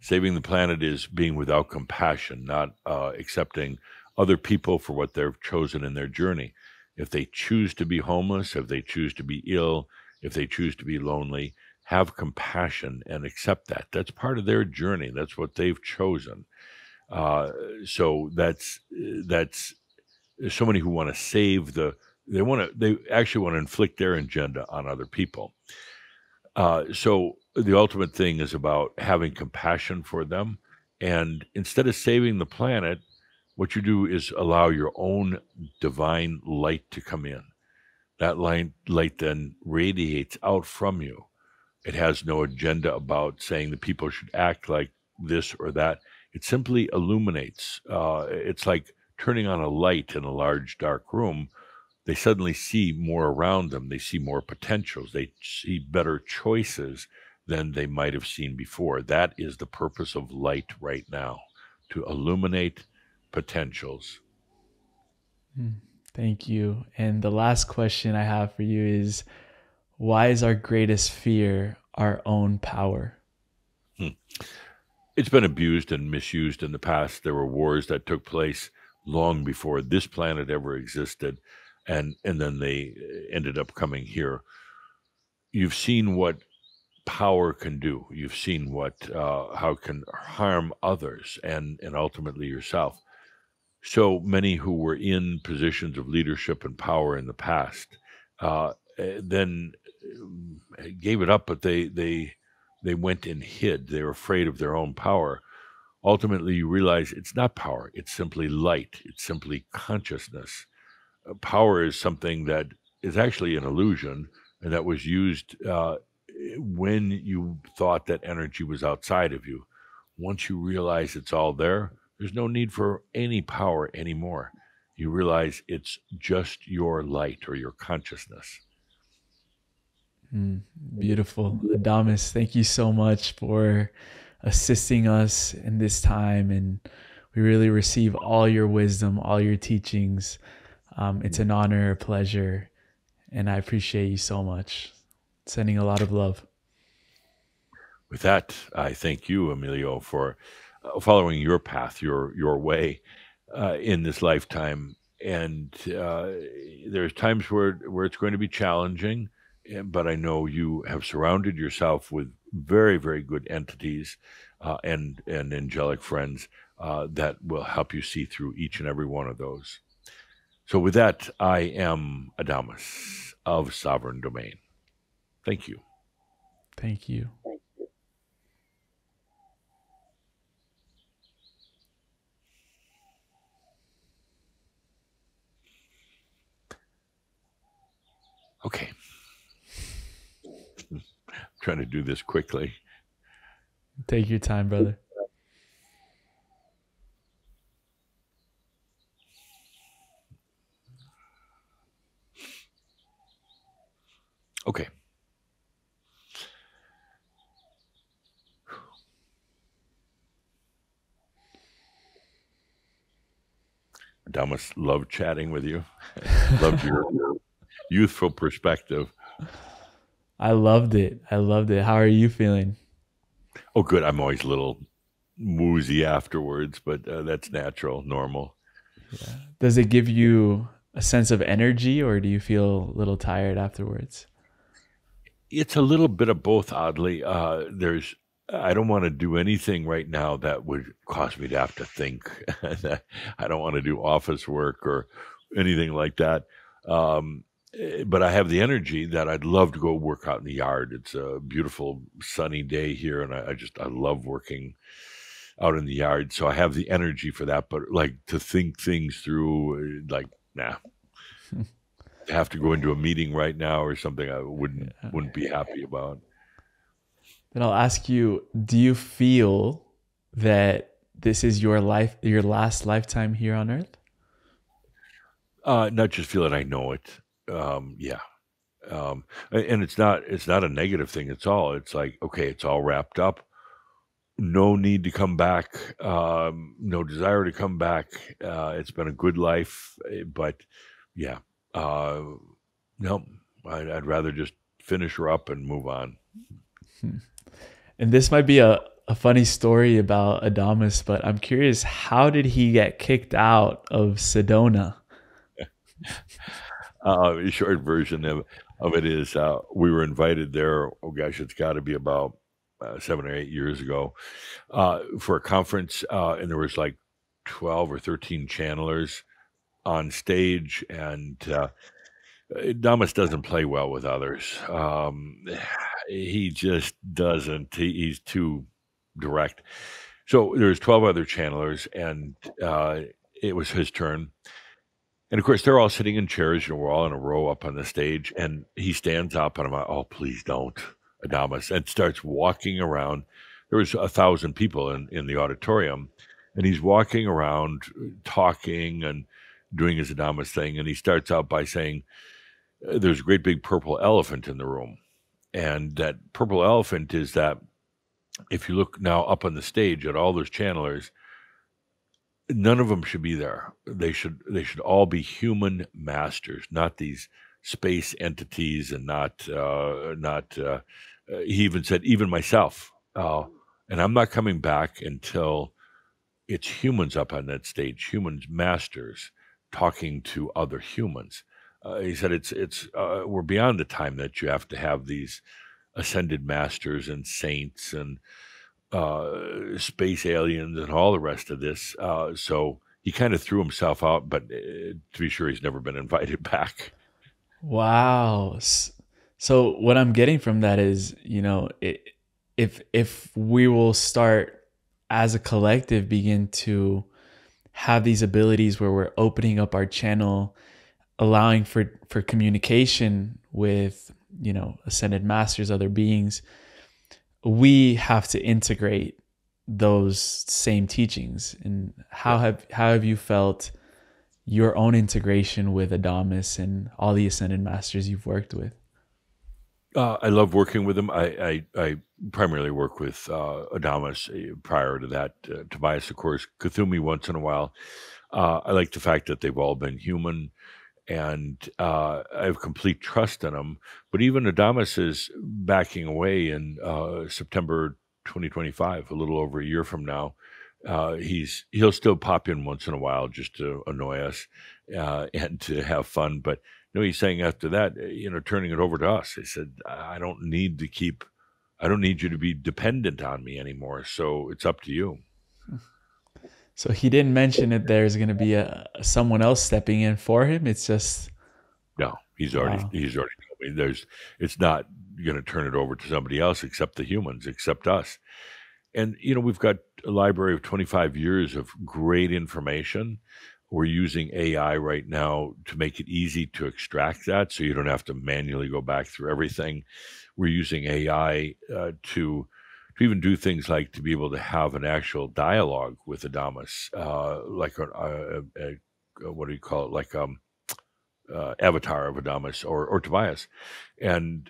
Saving the planet is being without compassion, not accepting other people for what they've chosen in their journey. If they choose to be homeless, if they choose to be ill, if they choose to be lonely, have compassion and accept that. That's part of their journey. That's what they've chosen. So that's so many who want to save they actually want to inflict their agenda on other people. So the ultimate thing is about having compassion for them. And instead of saving the planet, what you do is allow your own divine light to come in. That light then radiates out from you. It has no agenda about saying the people should act like this or that. It simply illuminates. It's like turning on a light in a large dark room. They suddenly see more around them. They see more potentials. They see better choices than they might have seen before. That is the purpose of light right now, to illuminate potentials. Thank you. And the last question I have for you is, why is our greatest fear our own power? It's been abused and misused in the past. There were wars that took place long before this planet ever existed, and then they ended up coming here. You've seen what power can do. You've seen how it can harm others and ultimately yourself. So many who were in positions of leadership and power in the past then gave it up, but they went and hid. They were afraid of their own power. Ultimately, you realize it's not power. It's simply light. It's simply consciousness. Power is something that is actually an illusion, and that was used when you thought that energy was outside of you. Once you realize it's all there, there's no need for any power anymore. you realize it's just your light or your consciousness. Beautiful. Adamus, thank you so much for assisting us in this time. And we really receive all your wisdom, all your teachings. It's an honor, a pleasure. And I appreciate you so much. Sending a lot of love. With that, I thank you, Emilio, for following your path, your way in this lifetime. And there's times where it's going to be challenging, but I know you have surrounded yourself with very, very good entities and angelic friends that will help you see through each and every one of those. So with that, I am Adamus of Sovereign Domain. Thank you. Thank you. Okay. I'm trying to do this quickly. Take your time, brother. Okay. Adamus, love chatting with you. Love your youthful perspective. I loved it. How are you feeling? Oh, good. I'm always a little woozy afterwards, but that's natural, normal. Yeah. Does it give you a sense of energy, or do you feel a little tired afterwards? It's a little bit of both, oddly. I don't want to do anything right now that would cause me to have to think. I don't want to do office work or anything like that. But I have the energy that I'd love to go work out in the yard. It's a beautiful sunny day here, and I love working out in the yard. So I have the energy for that, but like to think things through, like, nah. To have to go into a meeting right now or something I wouldn't be happy about. Then I'll ask you, do you feel that this is your last lifetime here on Earth? Not just feel it, I know it. Yeah. And it's not a negative thing. It's like, okay, it's all wrapped up. No need to come back. No desire to come back. It's been a good life, but yeah. No, I'd rather just finish her up and move on. And this might be a funny story about Adamus, but I'm curious, how did he get kicked out of Sedona? The short version of it is we were invited there. Oh gosh, it's got to be about 7 or 8 years ago for a conference, and there was like 12 or 13 channelers on stage, and Adamus doesn't play well with others. He just doesn't. He's too direct. So there's 12 other channelers, and it was his turn. And of course, they're all sitting in chairs. We're all in a row up on the stage, and he stands up, and I'm like, "Oh, please don't, Adamus," and starts walking around. There was 1,000 people in the auditorium, and he's walking around, talking and doing his Adamus thing. And he starts out by saying, "There's a great big purple elephant in the room," and that purple elephant is that if you look now up on the stage at all those channelers, none of them should be there. They should all be human masters, not these space entities, and not. He even said, even myself, and I'm not coming back until it's humans up on that stage, humans masters talking to other humans. He said, it's we're beyond the time that you have to have these ascended masters and saints and space aliens and all the rest of this. So he kind of threw himself out, but to be sure, he's never been invited back. Wow. So what I'm getting from that is, if we will start as a collective begin to have these abilities where we're opening up our channel, allowing for communication with, ascended masters, other beings, we have to integrate those same teachings. And how have you felt, your own integration with Adamus and all the Ascended Masters you've worked with? I love working with them. I primarily work with Adamus. Prior to that, Tobias, of course, Cthulhu once in a while. I like the fact that they've all been human, and I have complete trust in them. But even Adamus is backing away in September 2025, a little over a year from now. He'll still pop in once in a while just to annoy us and to have fun. But no, he's saying after that, turning it over to us. He said, I don't need you to be dependent on me anymore. So it's up to you. So he didn't mention that there's going to be someone else stepping in for him. It's just no. He's already told me it's not going to turn it over to somebody else except the humans, except us. And we've got a library of 25 years of great information. We're using AI right now to make it easy to extract that, so you don't have to manually go back through everything. We're using AI to even do things like to be able to have an actual dialogue with Adamus, like what do you call it, like avatar of Adamus or Tobias. And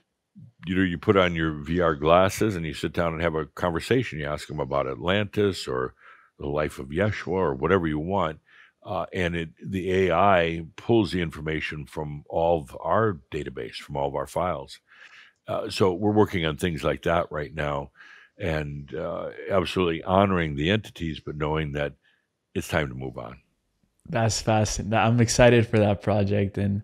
you put on your VR glasses and you sit down and have a conversation. You ask him about Atlantis or the life of Yeshua or whatever you want. And the AI pulls the information from all of our database, from all of our files. So we're working on things like that right now, and absolutely honoring the entities, but knowing that it's time to move on. That's fascinating. I'm excited for that project. And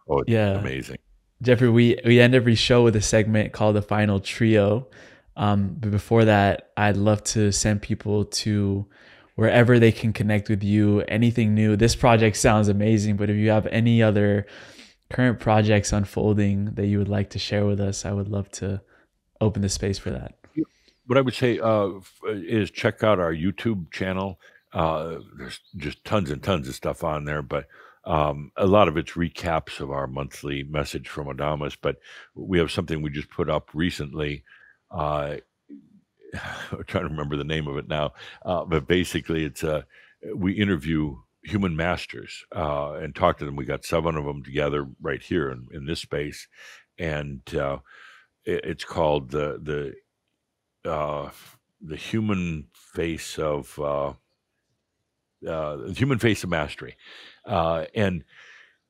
it's amazing. Geoffrey, we end every show with a segment called the Final Trio. But before that, I'd love to send people to wherever they can connect with you, anything new. This project sounds amazing, but if you have any other current projects unfolding that you would like to share with us, I would love to open the space for that. What I would say is check out our YouTube channel. There's just tons and tons of stuff on there, but a lot of it's recaps of our monthly message from Adamus. But we have something we just put up recently. I'm trying to remember the name of it now, but basically it's we interview human masters and talk to them. We got 7 of them together right here in this space, and it's called the human face of the human face of mastery, and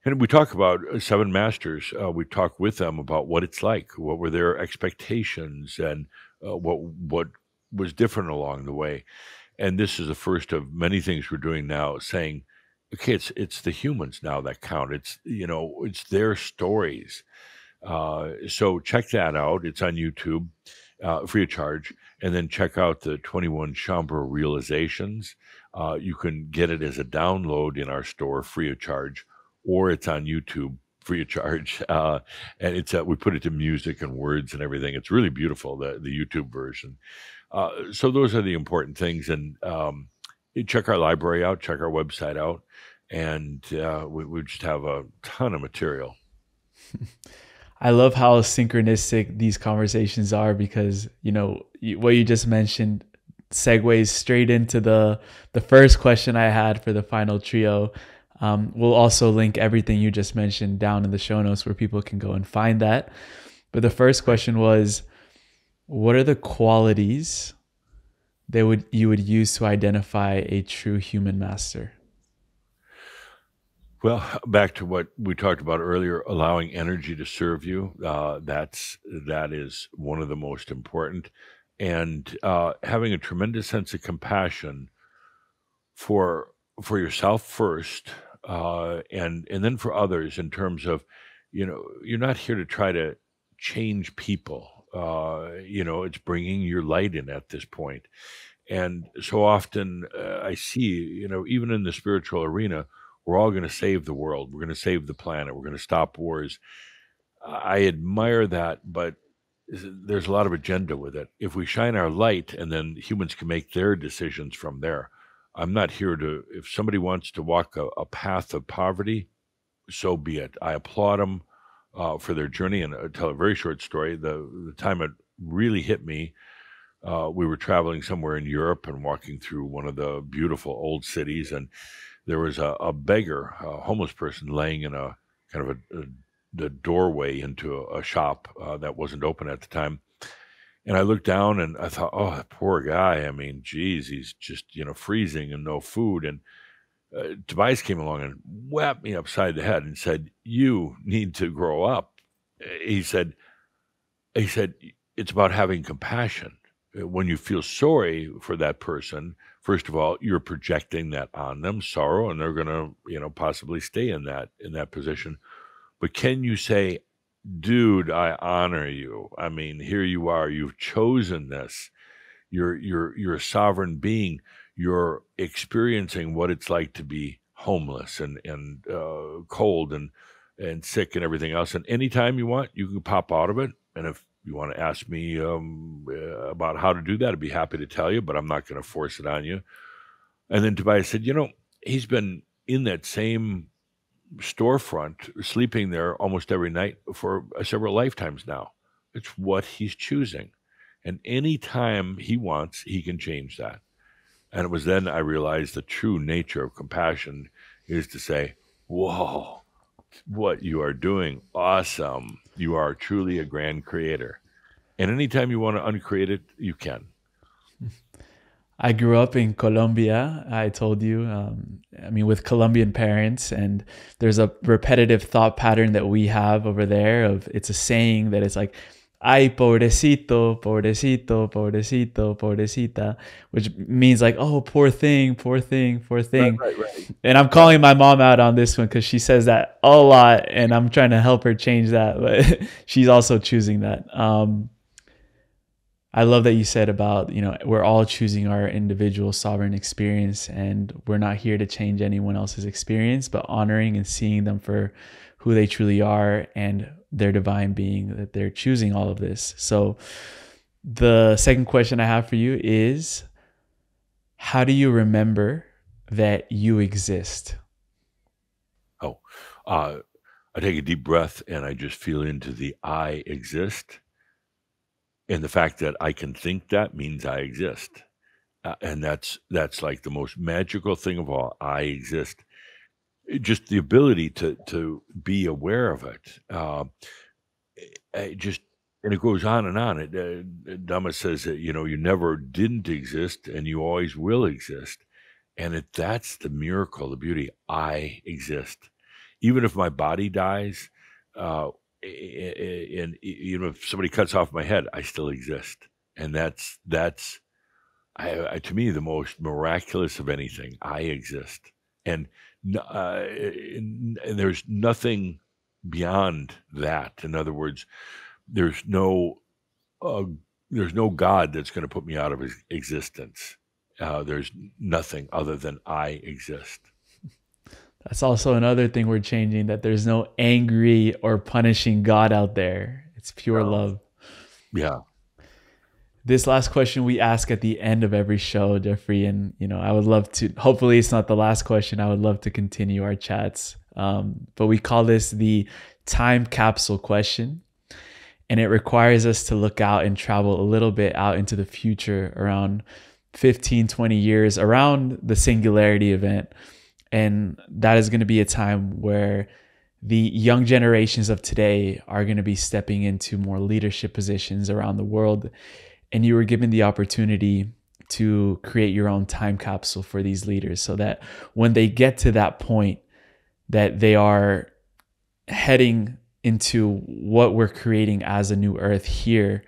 we talk about 7 masters. We talk with them about what it's like, what were their expectations, and what was different along the way. And this is the first of many things we're doing now, saying, okay, it's the humans now that count. It's their stories. So check that out. It's on YouTube, free of charge. And then check out the 21 Shaumbra realizations. You can get it as a download in our store, free of charge, or it's on YouTube, free of charge. And it's we put it to music and words and everything. It's really beautiful, the YouTube version. So those are the important things. And check our library out, check our website out, and we just have a ton of material. I love how synchronistic these conversations are, because what you just mentioned segues straight into the first question I had for the Final Trio. We'll also link everything you just mentioned down in the show notes where people can go and find that. But the first question was, what are the qualities that you would use to identify a true human master? Well, back to what we talked about earlier, allowing energy to serve you. That is one of the most important, and having a tremendous sense of compassion for yourself first, and then for others. In terms of, you're not here to try to change people. It's bringing your light in at this point, and so often I see, even in the spiritual arena, we're all going to save the world. We're going to save the planet. We're going to stop wars. I admire that, but there's a lot of agenda with it. If we shine our light and then humans can make their decisions from there, I'm not here to, if somebody wants to walk a path of poverty, so be it. I applaud them for their journey. And I'll tell a very short story. The time it really hit me We were traveling somewhere in Europe and walking through one of the beautiful old cities, and there was a beggar, a homeless person, laying in a kind of the doorway into a shop that wasn't open at the time. And I looked down and I thought, oh, that poor guy. I mean, geez, he's just, freezing and no food. And Tobias came along and whapped me upside the head and said, "You need to grow up." He said, it's about having compassion. When you feel sorry for that person, first of all, you're projecting that on them, sorrow, and they're going to, possibly stay in that position. But can you say, dude, I honor you. I mean, here you are. You've chosen this. You're a sovereign being. You're experiencing what it's like to be homeless and cold and sick and everything else. And anytime you want, you can pop out of it. And if you want to ask me about how to do that, I'd be happy to tell you, but I'm not going to force it on you. And then Tobias said, he's been in that same storefront, sleeping there almost every night for several lifetimes now. It's what he's choosing. And anytime he wants, he can change that. And it was then I realized the true nature of compassion is to say, whoa, what you are doing, awesome. You are truly a grand creator. And anytime you want to uncreate it, you can. I grew up in Colombia, I told you, with Colombian parents, and there's a repetitive thought pattern that we have over there it's a saying that it's like, ay, pobrecito, pobrecito, pobrecito, pobrecita, which means like, oh, poor thing, poor thing, poor thing. Right. And I'm calling my mom out on this one because she says that a lot, and I'm trying to help her change that, but she's also choosing that. I love that you said about, we're all choosing our individual sovereign experience, and we're not here to change anyone else's experience, but honoring and seeing them for who they truly are and their divine being, that they're choosing all of this. So the second question I have for you is, how do you remember that you exist? I take a deep breath and I just feel into the I exist. And the fact that I can think that means I exist. And that's like the most magical thing of all. I exist. Just the ability to be aware of it. And it goes on and on. Adamus says that, you never didn't exist and you always will exist. And that's the miracle, the beauty. I exist. Even if my body dies, and if somebody cuts off my head, I still exist. And that's to me the most miraculous of anything. I exist, and there's nothing beyond that. In other words, there's no God that's going to put me out of existence. There's nothing other than I exist. That's also another thing we're changing, that there's no angry or punishing God out there. It's pure love. Yeah. This last question we ask at the end of every show, Geoffrey, and I would love to, hopefully it's not the last question. I would love to continue our chats. But we call this the time capsule question. And it requires us to look out and travel a little bit out into the future, around 15, 20 years, around the singularity event. And that is going to be a time where the young generations of today are going to be stepping into more leadership positions around the world. And you were given the opportunity to create your own time capsule for these leaders, so that when they get to that point, that they are heading into what we're creating as a new earth here,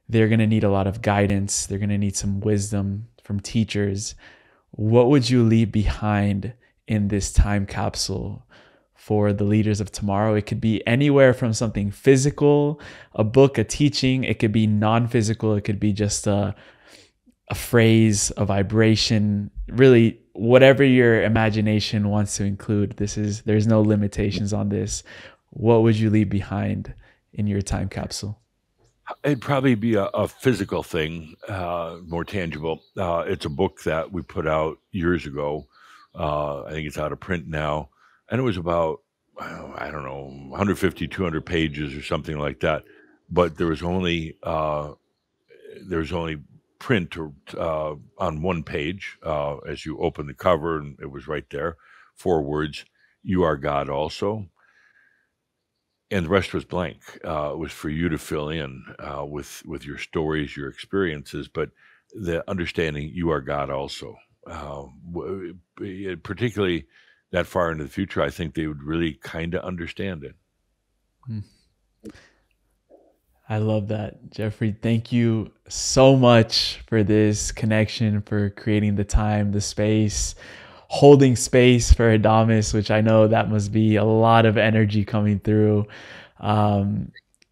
they're going to need a lot of guidance. They're going to need some wisdom from teachers. What would you leave behind in this time capsule for the leaders of tomorrow? It could be anywhere from something physical, a book, a teaching. It could be non-physical. It could be just a phrase, a vibration, really whatever your imagination wants to include. There's no limitations on this. What would you leave behind in your time capsule? It'd probably be a physical thing, more tangible. It's a book that we put out years ago. I think it's out of print now. And it was about, I don't know, 150, 200 pages or something like that. But there was only print on one page as you open the cover, and it was right there, 4 words, "You are God also." And the rest was blank. It was for you to fill in with your stories, your experiences, but the understanding you are God also. Particularly that far into the future, I think they would really kind of understand it. I love that, Geoffrey. Thank you so much for this connection, for creating the time, the space, holding space for Adamus, which I know that must be a lot of energy coming through.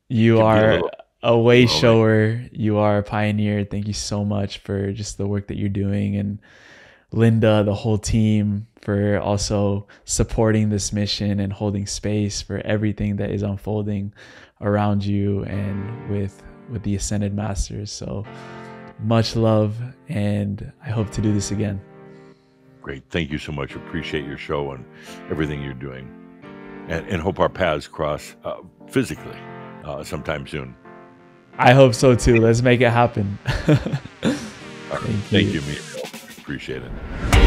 You are a way shower. You are a pioneer. Thank you so much for just the work that you're doing. And Linda, the whole team, for also supporting this mission and holding space for everything that is unfolding around you and with the Ascended Masters. So much love, and I hope to do this again. Great. Thank you so much. Appreciate your show and everything you're doing. And hope our paths cross physically sometime soon. I hope so too. Let's make it happen. Thank you, Emilio. Appreciate it.